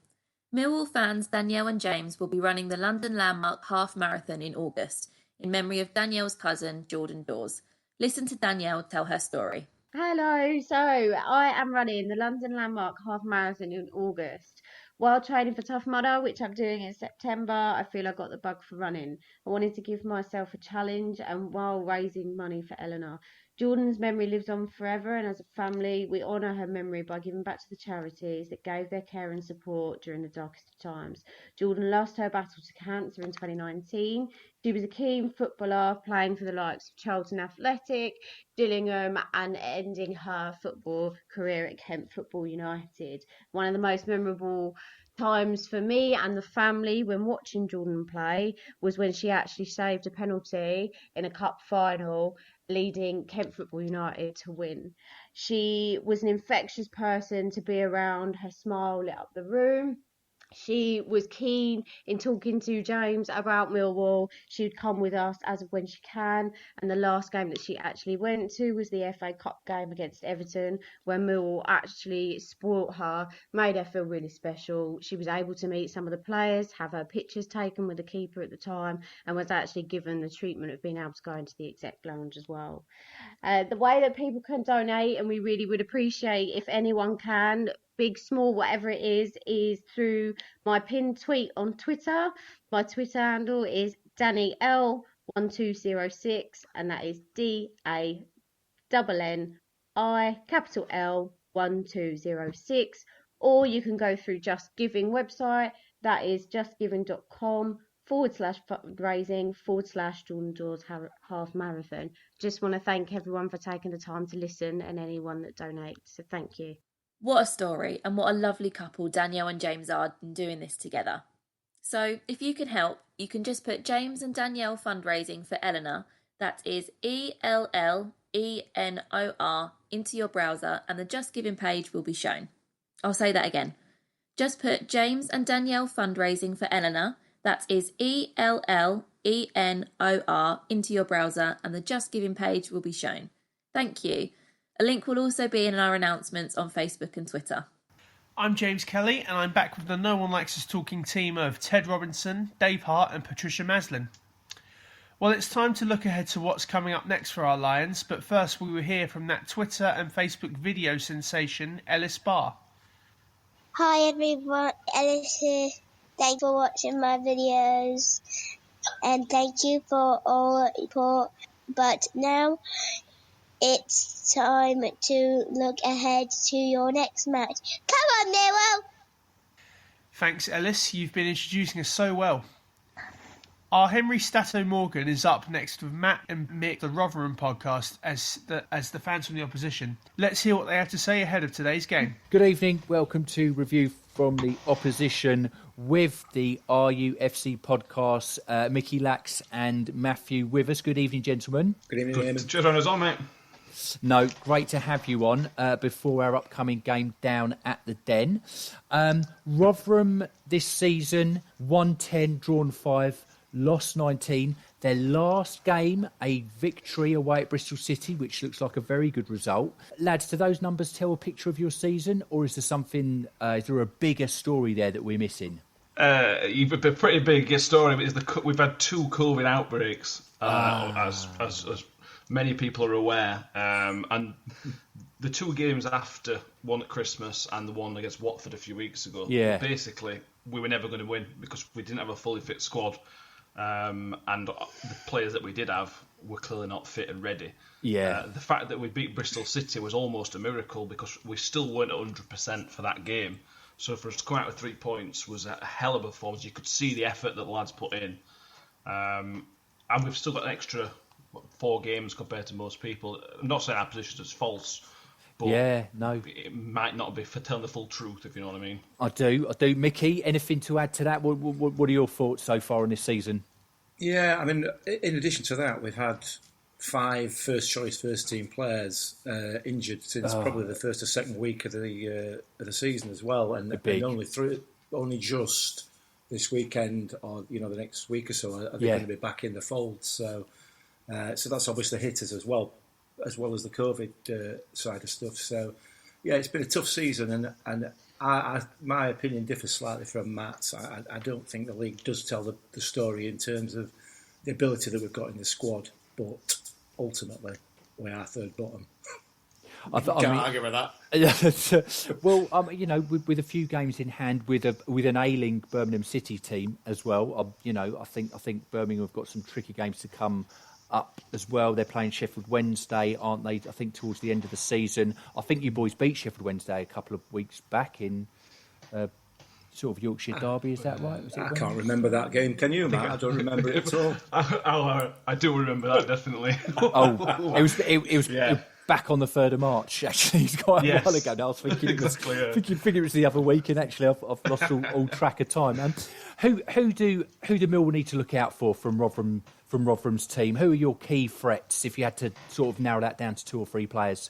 Millwall fans Danielle and James will be running the London Landmark Half Marathon in August in memory of Danielle's cousin, Jordan Dawes. Listen to Danielle tell her story. Hello, so I am running the London Landmark Half Marathon in August. While training for Tough Mudder, which I'm doing in September, I feel I got the bug for running. I wanted to give myself a challenge and while raising money for Eleanor. Jordan's memory lives on forever, and as a family, we honour her memory by giving back to the charities that gave their care and support during the darkest of times. Jordan lost her battle to cancer in 2019. She was a keen footballer, playing for the likes of Charlton Athletic, Gillingham, and ending her football career at Kent Football United. One of the most memorable times for me and the family when watching Jordan play was when she actually saved a penalty in a cup final, leading Kent Football United to win. She was an infectious person to be around. Her smile lit up the room. She was keen in talking to James about Millwall. She would come with us as of when she can. And the last game that she actually went to was the FA Cup game against Everton, where Millwall actually spoilt her, made her feel really special. She was able to meet some of the players, have her pictures taken with the keeper at the time, and was actually given the treatment of being able to go into the exec lounge as well. The way that people can donate, and we really would appreciate if anyone can, big, small, whatever it is through my pinned tweet on Twitter. My Twitter handle is DannyL1206, and that is DANNIL1206. Or you can go through Just Giving website, that is justgiving.com/fundraising/Jordan Dawes Half Marathon. Just want to thank everyone for taking the time to listen and anyone that donates. So thank you. What a story, and what a lovely couple Danielle and James are in doing this together. So, if you can help, you can just put James and Danielle fundraising for Eleanor, that is ELLENOR, ENOR into your browser and the Just Giving page will be shown. I'll say that again. Just put James and Danielle fundraising for Eleanor, that is ELLENOR, into your browser and the Just Giving page will be shown. Thank you. A link will also be in our announcements on Facebook and Twitter. I'm James Kelly and I'm back with the No One Likes Us Talking team of Ted Robinson, Dave Hart and Patricia Maslin. Well, it's time to look ahead to what's coming up next for our Lions, but first we will hear from that Twitter and Facebook video sensation, Ellis Barr. Hi everyone, Ellis here. Thanks for watching my videos and thank you for all the support. But now it's time to look ahead to your next match. Come on, Nero! Thanks, Ellis. You've been introducing us so well. Our Henry Stato Morgan is up next with Matt and Mick, the Rotherham podcast, as the fans from the opposition. Let's hear what they have to say ahead of today's game. Good evening. Welcome to Review from the Opposition with the RUFC podcast. Mickey Lax and Matthew with us. Good evening, gentlemen. Good evening. Cheers on us on, mate. No, great to have you on before our upcoming game down at the Den. Rotherham this season, won 10, drawn 5. Lost 19. Their last game, a victory away at Bristol City, which looks like a very good result. Lads, do those numbers tell a picture of your season, or is there something? Is there a bigger story there that we're missing? You've a pretty big story, but we've had 2 COVID outbreaks, as many people are aware, and the 2 games after, one at Christmas and the one against Watford a few weeks ago. Yeah. Basically, we were never going to win because we didn't have a fully fit squad. And the players that we did have were clearly not fit and ready. Yeah. The fact that we beat Bristol City was almost a miracle because we still weren't 100% for that game. So for us to come out with 3 points was a hell of a performance. You could see the effort that the lads put in. And we've still got an extra 4 games compared to most people. I'm not saying our position is false, but it might not be for telling the full truth, if you know what I mean. I do. Mickey, anything to add to that? What are your thoughts so far on this season? Yeah, I mean, in addition to that, we've had 5 first-choice first-team players injured since probably the first or second week of the season as well, and only just this weekend or the next week or so are they going to be back in the fold. So that's obviously hit us as well as the COVID side of stuff. So yeah, it's been a tough season, and my opinion differs slightly from Matt's. I don't think the league does tell the story in terms of the ability that we've got in the squad, but ultimately we are third bottom. Can't argue with that. Well, with a few games in hand, with an ailing Birmingham City team as well, I think Birmingham have got some tricky games to come up as well. They're playing Sheffield Wednesday, aren't they? I think towards the end of the season. I think you boys beat Sheffield Wednesday a couple of weeks back in sort of Yorkshire derby. Is that right? I can't remember that game. Can you, Matt? I don't remember it at all. I do remember that definitely. It was back on the 3rd of March. Actually, it's quite a while ago now. I was thinking it was the other week, and actually I've lost all track of time. Who do Mill need to look out for from Rotherham's team? Who are your key threats if you had to sort of narrow that down to 2 or 3 players?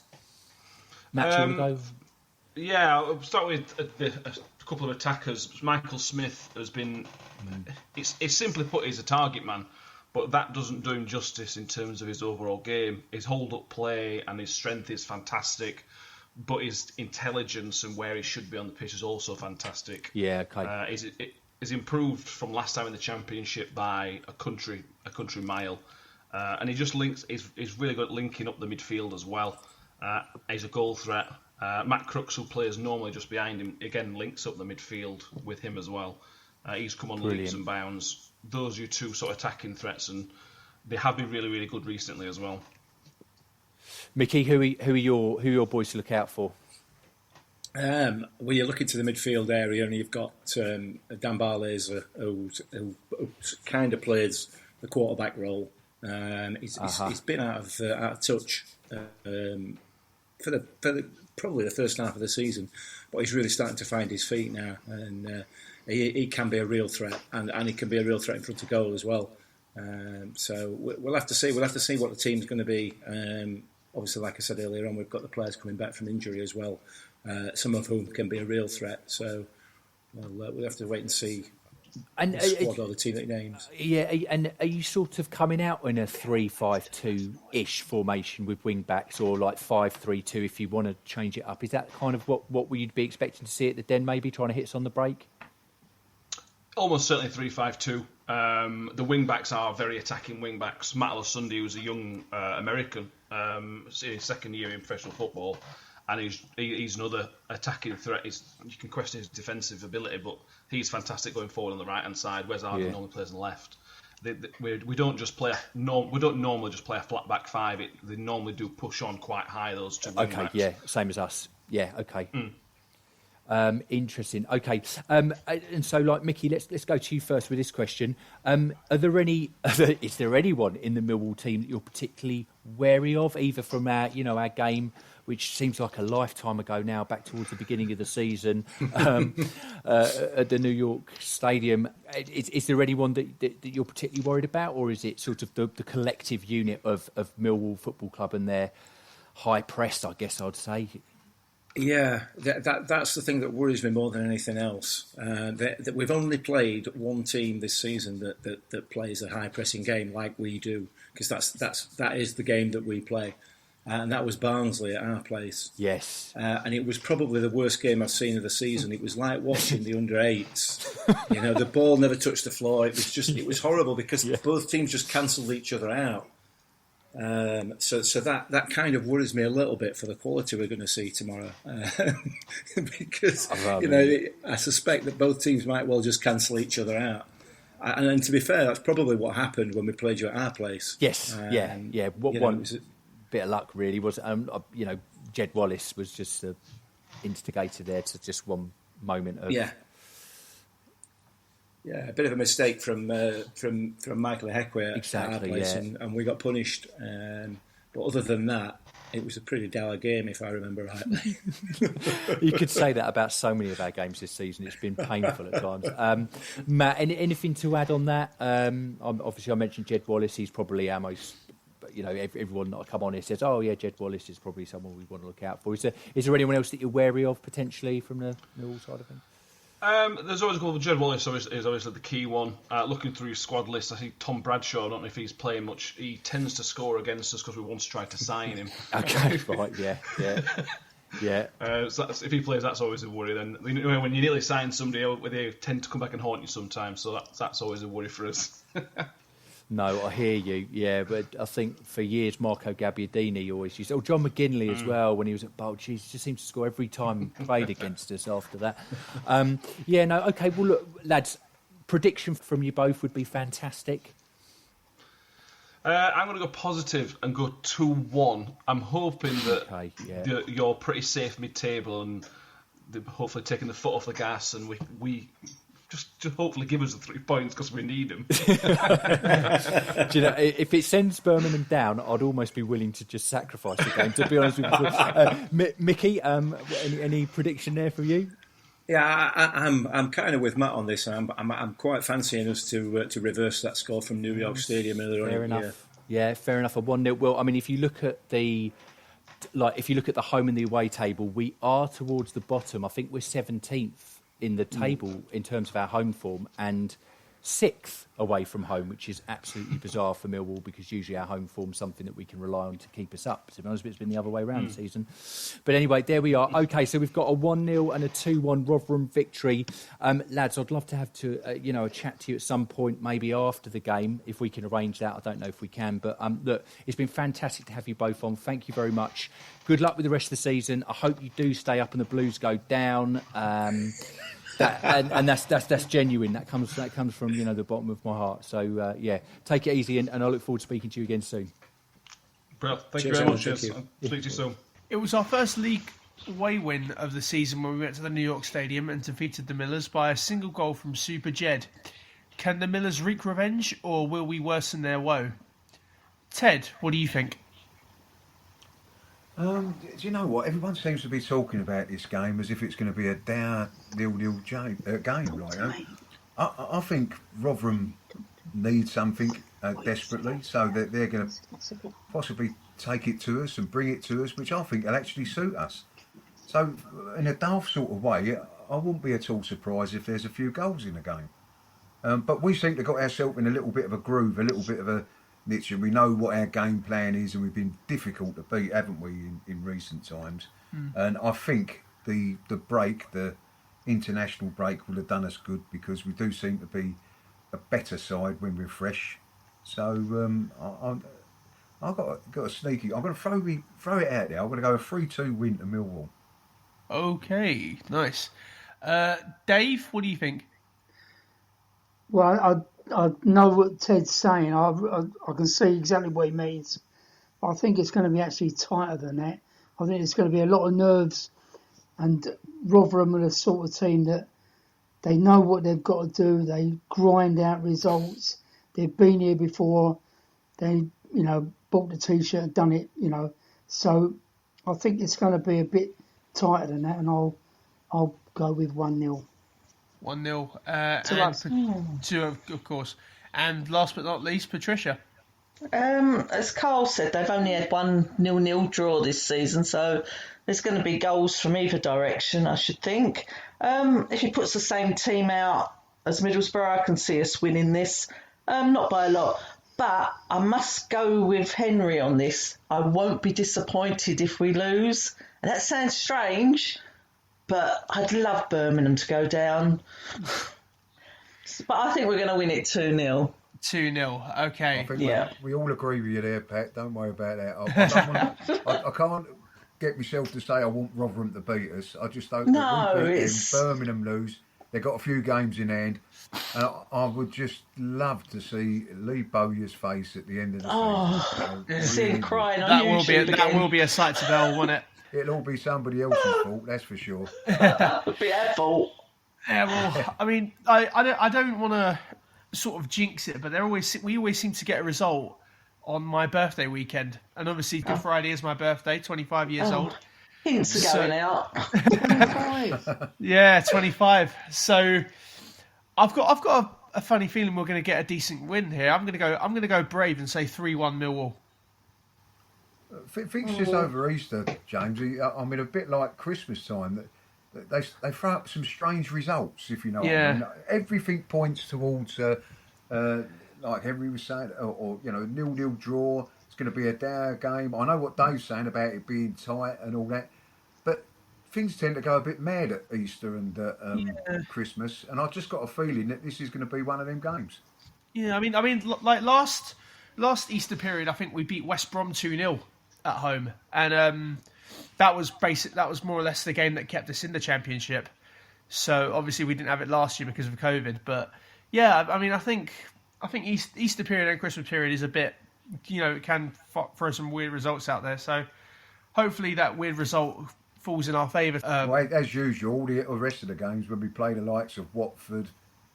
Matt, do you want to go? Yeah, I'll start with a couple of attackers. Michael Smith has been, it's simply put, he's a target man, but that doesn't do him justice in terms of his overall game. His hold-up play and his strength is fantastic, but his intelligence and where he should be on the pitch is also fantastic. Yeah, okay. He's improved from last time in the Championship by a country mile, and he just links. He's really good at linking up the midfield as well. He's a goal threat. Matt Crooks, who plays normally just behind him, again links up the midfield with him as well. He's come on leaps and bounds. Those are your 2 sort of attacking threats, and they have been really, really good recently as well. Mickey, who are your boys to look out for? Well, you look into the midfield area, and you've got Dan Barley's who kind of plays the quarterback role. He's been out of touch for probably the first half of the season, but he's really starting to find his feet now, and he can be a real threat, and he can be a real threat in front of goal as well. So we'll have to see. We'll have to see what the team's going to be obviously, like I said earlier on, we've got the players coming back from injury as well, some of whom can be a real threat. So we'll have to wait and see the squad or the team that names. Yeah, and are you sort of coming out in a 3-5-2-ish formation with wing backs, or like 5-3-2 if you want to change it up? Is that kind of what you'd be expecting to see at the Den, maybe trying to hit us on the break? Almost certainly 3-5-2. The wing backs are very attacking wing backs. Matt Sunday, who's a young American, in his second year in professional football, and he's another attacking threat. You can question his defensive ability, but he's fantastic going forward on the right hand side. Wes Arden normally plays on the left. We don't normally just play a flat back five. They normally do push on quite high, those two wing backs. Yeah, same as us. Yeah, okay. Interesting. Okay, and so, like, Mickey, let's go to you first with this question. Is there anyone in the Millwall team that you're particularly wary of, either from our game, which seems like a lifetime ago now, back towards the beginning of the season, at the New York Stadium? Is there anyone that you're particularly worried about, or is it sort of the collective unit of Millwall Football Club and their high press, I guess I'd say? Yeah, that's the thing that worries me more than anything else. That we've only played one team this season that plays a high pressing game like we do, because that is the game that we play, and that was Barnsley at our place. Yes, and it was probably the worst game I've seen of the season. It was like watching the under-8s. The ball never touched the floor. It was horrible because both teams just cancelled each other out. So that kind of worries me a little bit for the quality we're going to see tomorrow, because I suspect that both teams might well just cancel each other out. And to be fair, that's probably what happened when we played you at our place. Yes, yeah. One bit of luck really was, Jed Wallace was just the instigator there to just one moment of Yeah, a bit of a mistake from Michael Heckway at our place, and we got punished. But other than that, it was a pretty dour game, if I remember rightly. You could say that about so many of our games this season. It's been painful at times. Matt, anything to add on that? Obviously, I mentioned Jed Wallace. He's probably our most... everyone that I come on here says, "Oh yeah, Jed Wallace is probably someone we want to look out for." Is there anyone else that you're wary of potentially from the Millwall side of things? There's always a goal. Jed Wallace is obviously the key one. Looking through his squad list, I think Tom Bradshaw, I don't know if he's playing much. He tends to score against us because we once tried to sign him. Okay, right, yeah. So if he plays, that's always a worry. Then when you nearly sign somebody, they tend to come back and haunt you sometimes. So that's always a worry for us. No, I hear you. Yeah, but I think for years Marco Gabbiadini always used. John McGinley as well when he was at Bolton. He just seems to score every time he played against us after that. Okay. Well, look, lads, prediction from you both would be fantastic. I'm going to go positive and go 2-1. I'm hoping that you're pretty safe mid-table and hopefully taking the foot off the gas, and we just hopefully give us the 3 points because we need them. Do you know, if it sends Birmingham down, I'd almost be willing to just sacrifice the game, to be honest with you. Mickey, any prediction there for you? Yeah, I'm kind of with Matt on this. I'm quite fancying us to reverse that score from New York Stadium earlier on. Fair enough. Yeah, fair enough. A 1-0. Well, I mean, if you look at the home and the away table, we are towards the bottom. I think we're 17th in the table in terms of our home form, and 6th away from home, which is absolutely bizarre for Millwall, because usually our home form's something that we can rely on to keep us up. To be honest, it's been the other way around this season. But anyway, there we are. Okay, so we've got a 1-0 and a 2-1 Rotherham victory. Lads, I'd love to have a chat to you at some point, maybe after the game, if we can arrange that. I don't know if we can, but look, it's been fantastic to have you both on. Thank you very much. Good luck with the rest of the season. I hope you do stay up and the Blues go down. That's genuine. That comes from the bottom of my heart. So take it easy, and I look forward to speaking to you again soon. Brilliant. Thank you very much. I'll speak to you soon. It was our first league away win of the season when we went to the New York Stadium and defeated the Millers by a single goal from Super Jed. Can the Millers wreak revenge, or will we worsen their woe? Ted, what do you think? Do you know what? Everyone seems to be talking about this game as if it's going to be a dour 0-0 game. Right? I think Rotherham need something desperately, so that they're going to possibly take it to us and bring it to us, which I think will actually suit us. So, in a daft sort of way, I wouldn't be at all surprised if there's a few goals in the game. But we seem to have got ourselves in a little bit of a groove, a little bit of a niche, and we know what our game plan is, and we've been difficult to beat, haven't we, in recent times? And I think the break, the international break, will have done us good, because we do seem to be a better side when we're fresh. So I've got a sneaky. I'm going to throw it out there. I'm going to go a 3-2 win to Millwall. Okay, nice. Dave, what do you think? Well, I know what Ted's saying. I can see exactly what he means. I think it's going to be actually tighter than that. I think it's going to be a lot of nerves, and Rotherham are the sort of team that they know what they've got to do. They grind out results. They've been here before. They, bought the T-shirt and done it, So I think it's going to be a bit tighter than that, and I'll go with 1-0. 1-0. Two, of course. And last but not least, Patricia. As Karl said, they've only had 1-0 draw this season, so there's going to be goals from either direction, I should think. If he puts the same team out as Middlesbrough, I can see us winning this. Not by a lot, but I must go with Henry on this. I won't be disappointed if we lose. And that sounds strange, but I'd love Birmingham to go down. But I think we're going to win it 2-0. 2-0, okay. I think we all agree with you there, Pat. Don't worry about that. I can't get myself to say I want Rotherham to beat us. I just don't. Birmingham lose. They've got a few games in hand. And I would just love to see Lee Bowyer's face at the end of the season. See him crying on YouTube That will be a sight to behold, won't it? It'll all be somebody else's fault, that's for sure. It'll be our fault. Yeah, well, I mean, I don't want to sort of jinx it, but we always seem to get a result on my birthday weekend. And obviously, Good Friday is my birthday, 25 years old. Hints are going out. 25. Yeah, 25. So I've got a funny feeling we're going to get a decent win here. I'm going to go brave and say 3-1 Millwall. Fixtures over Easter, James. I mean, a bit like Christmas time. They throw up some strange results, if you know what I mean. Everything points towards, like Henry was saying, or 0-0 draw. It's going to be a dour game. I know what Dave's saying about it being tight and all that, but things tend to go a bit mad at Easter and Christmas, and I've just got a feeling that this is going to be one of them games. Yeah, I mean, like last Easter period, I think we beat West Brom 2-0 at home, and that was more or less the game that kept us in the Championship. So obviously we didn't have it last year because of COVID, but yeah, I mean, I think Easter period and Christmas period is a bit, it can throw some weird results out there. So hopefully that weird result falls in our favour. As usual, the rest of the games when we play the likes of Watford,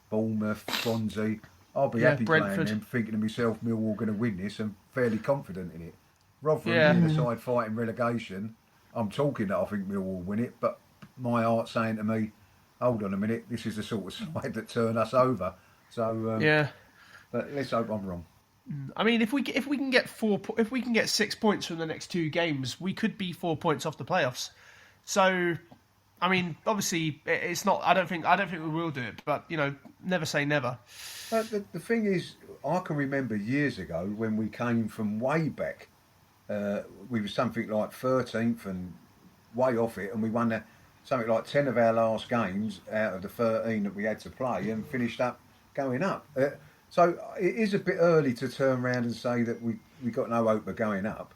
Bournemouth, Swansea, I'll be happy Brentford. playing them, thinking to myself, Millwall going to win this, and fairly confident in it. Rotherham, the side fighting relegation, I'm talking that I think Millwall will win it, but my heart's saying to me, hold on a minute, this is the sort of side that turn us over. So but let's hope I'm wrong. I mean, if we can get 6 points from the next two games, we could be 4 points off the playoffs. So, I mean, obviously, it's not. I don't think we will do it, but never say never. The thing is, I can remember years ago when we came from way back. We were something like 13th and way off it, and we won something like 10 of our last games out of the 13 that we had to play, and finished up going up. So it is a bit early to turn around and say that we got no hope of going up.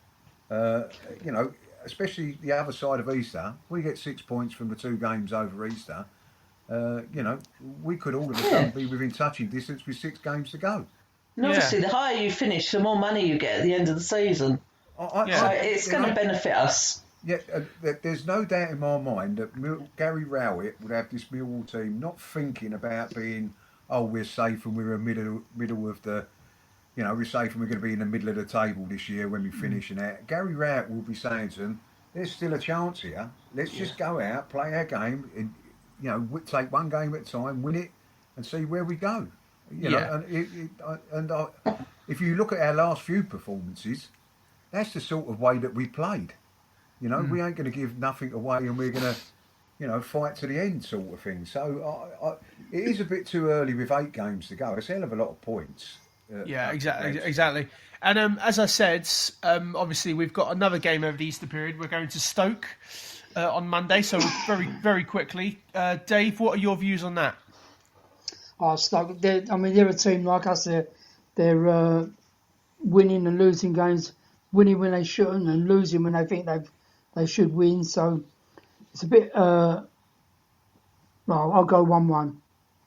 Especially the other side of Easter, we get 6 points from the two games over Easter. We could all of a sudden be within touching distance with 6 games to go. And obviously, the higher you finish, the more money you get at the end of the season. So it's going to benefit us. Yeah, there's no doubt in my mind that Gary Rowett would have this Millwall team not thinking about being, we're safe and we're in middle of the, we're safe and we're going to be in the middle of the table this year when we finish and that. Gary Rowett will be saying to them, there's still a chance here. Let's just go out, play our game, and take one game at a time, win it, and see where we go. If you look at our last few performances, that's the sort of way that we played. You know, we ain't going to give nothing away, and we're going to, you know, fight to the end, sort of thing. So it is a bit too early with 8 games to go. It's a hell of a lot of points. Yeah, exactly. And as I said, obviously we've got another game over the Easter period. We're going to Stoke on Monday, so very, very quickly. Dave, what are your views on that? Stoke, they're a team like us. They're winning and losing games, winning when they shouldn't and losing when they think they should win. So it's a bit... I'll go 1-1.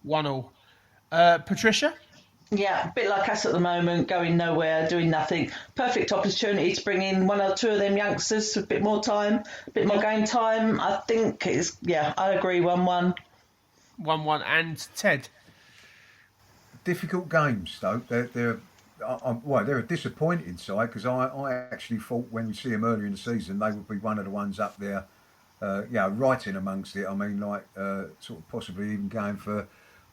1-1. Patricia? Yeah, a bit like us at the moment, going nowhere, doing nothing. Perfect opportunity to bring in 1 or 2 of them youngsters for a bit more time, a bit more game time. I think I agree, 1-1. 1-1. And Ted? Difficult games, Stoke. They're a disappointing side, because I actually thought when we see them earlier in the season, they would be one of the ones up there, right in amongst it. I mean, sort of possibly even going for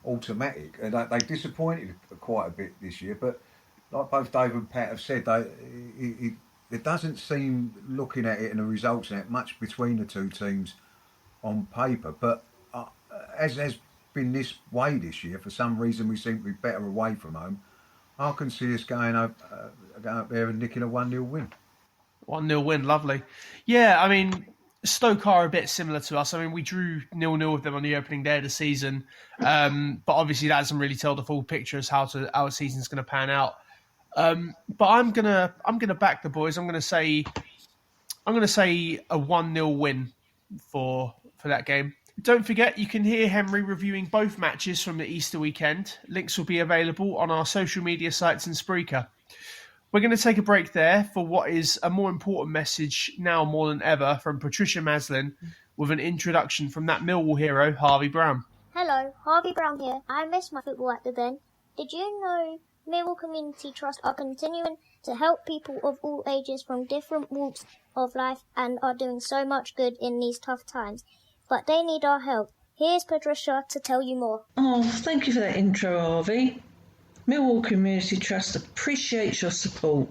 automatic. And they disappointed quite a bit this year, but like both Dave and Pat have said, it doesn't seem, looking at it and the results in it, much between the two teams on paper. But as has been this way this year, for some reason we seem to be better away from home. I can see us going up there and nicking a 1-0 win. 1-0 win, lovely. Yeah, I mean, Stoke are a bit similar to us. I mean, we drew 0-0 with them on the opening day of the season, but obviously that doesn't really tell the full picture as how our season's going to pan out. But I'm gonna back the boys. I'm gonna say a 1-0 win for that game. Don't forget, you can hear Henry reviewing both matches from the Easter weekend. Links will be available on our social media sites and Spreaker. We're going to take a break there for what is a more important message now more than ever from Patricia Maslin, with an introduction from that Millwall hero, Harvey Brown. Hello, Harvey Brown here. I miss my football at the Den. Did you know Millwall Community Trust are continuing to help people of all ages from different walks of life and are doing so much good in these tough times? But they need our help. Here's Patricia to tell you more. Oh, thank you for that intro, Harvey. Millwall Community Trust appreciates your support.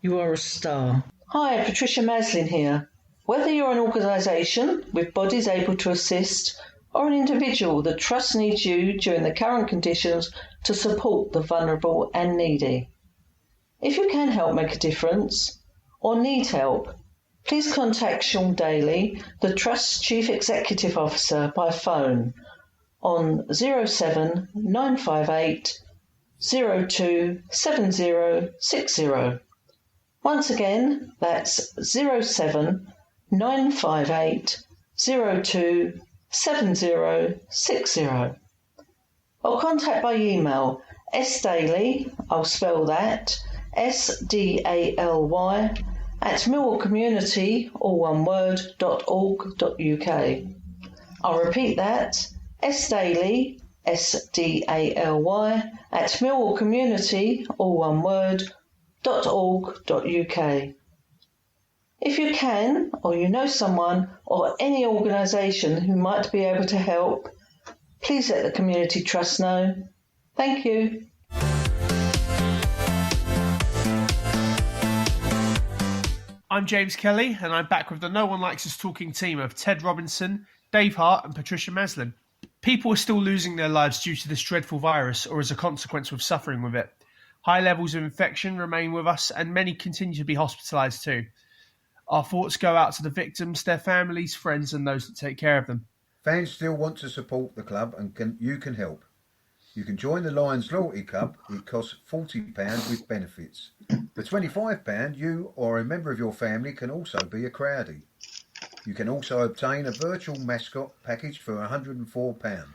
You are a star. Hi, Patricia Maslin here. Whether you're an organisation with bodies able to assist or an individual, the Trust needs you during the current conditions to support the vulnerable and needy. If you can help make a difference or need help, please contact Sean Daly, the Trust's Chief Executive Officer, by phone on 07 958 027060. Once again, that's 07 958 027060. Or contact by email sdaly, I'll spell that, SDALY, at millwallcommunity, all one word, .org.uk. I'll repeat that, sdaly, SDALY, at millwallcommunity, all one word, .org.uk. If you can, or you know someone or any organisation who might be able to help, please let the Community Trust know. Thank you. I'm James Kelly, and I'm back with the No One Likes Us Talking team of Ted Robinson, Dave Hart and Patricia Maslin. People are still losing their lives due to this dreadful virus or as a consequence of suffering with it. High levels of infection remain with us, and many continue to be hospitalised too. Our thoughts go out to the victims, their families, friends and those that take care of them. Fans still want to support the club and you can help. You can join the Lions Loyalty Club. It costs £40 with benefits. For £25, you or a member of your family can also be a crowdie. You can also obtain a virtual mascot package for £104.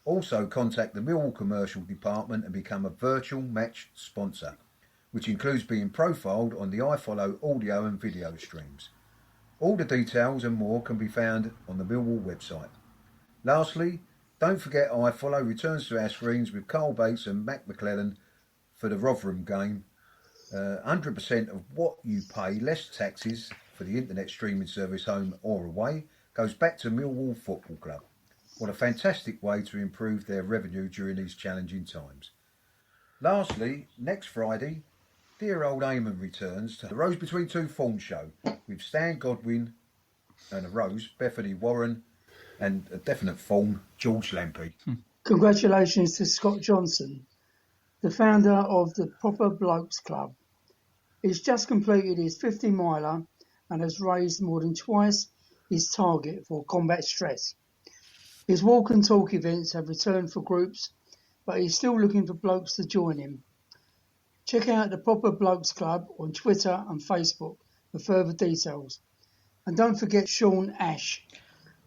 Also contact the Millwall Commercial Department and become a virtual match sponsor, which includes being profiled on the IFollow audio and video streams. All the details and more can be found on the Millwall website. Lastly, don't forget IFollow returns to our screens with Karl Bates and Mac McClellan for the Rotherham game. 100% of what you pay, less taxes, for the internet streaming service home or away, goes back to Millwall Football Club. What a fantastic way to improve their revenue during these challenging times. Lastly, next Friday, dear old Eamon returns to the Rose Between Two Forms show with Stan Godwin and a Rose, Bethany Warren, and a definite form, George Lampy. Congratulations to Scott Johnson, the founder of the Proper Blokes Club. He's just completed his 50-miler and has raised more than twice his target for combat stress. His walk and talk events have returned for groups, but he's still looking for blokes to join him. Check out the Proper Blokes Club on Twitter and Facebook for further details. And don't forget Sean Ash,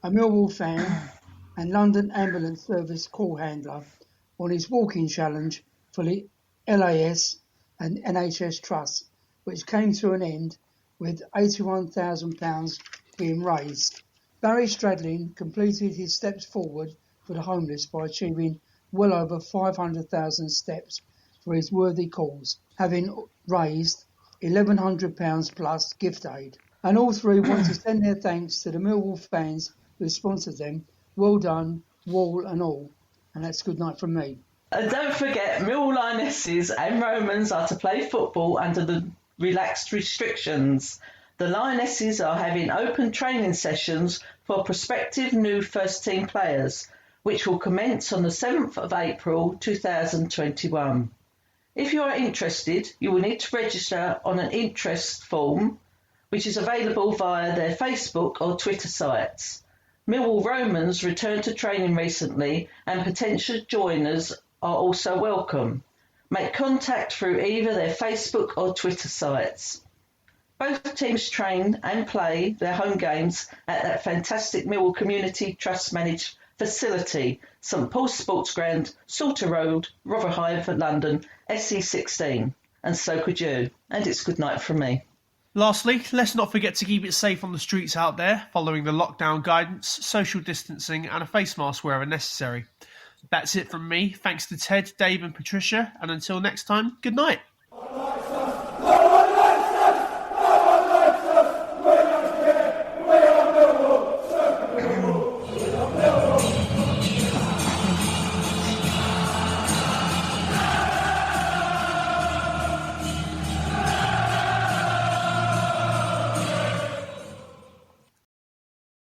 a Millwall fan and London Ambulance Service call handler, on his walking challenge for the LAS and NHS Trust, which came to an end with £81,000 being raised. Barrie Stradling completed his steps forward for the homeless by achieving well over 500,000 steps for his worthy cause, having raised £1,100 plus gift aid. And all three want to send their thanks to the Millwall fans who sponsored them. Well done, Wall and all. And that's good night from me. And don't forget, Millwall Lionesses and Romans are to play football under the relaxed restrictions. The Lionesses are having open training sessions for prospective new first-team players, which will commence on the 7th of April 2021. If you are interested, you will need to register on an interest form, which is available via their Facebook or Twitter sites. Millwall-Romans returned to training recently, and potential joiners are also welcome. Make contact through either their Facebook or Twitter sites. Both teams train and play their home games at that fantastic Millwall Community Trust managed facility, St Paul's Sports Ground, Salter Road, Rotherham, London, SE16. And so could you. And it's good night from me. Lastly, let's not forget to keep it safe on the streets out there, following the lockdown guidance, social distancing and a face mask wherever necessary. That's it from me. Thanks to Ted, Dave and Patricia, and until next time, good night.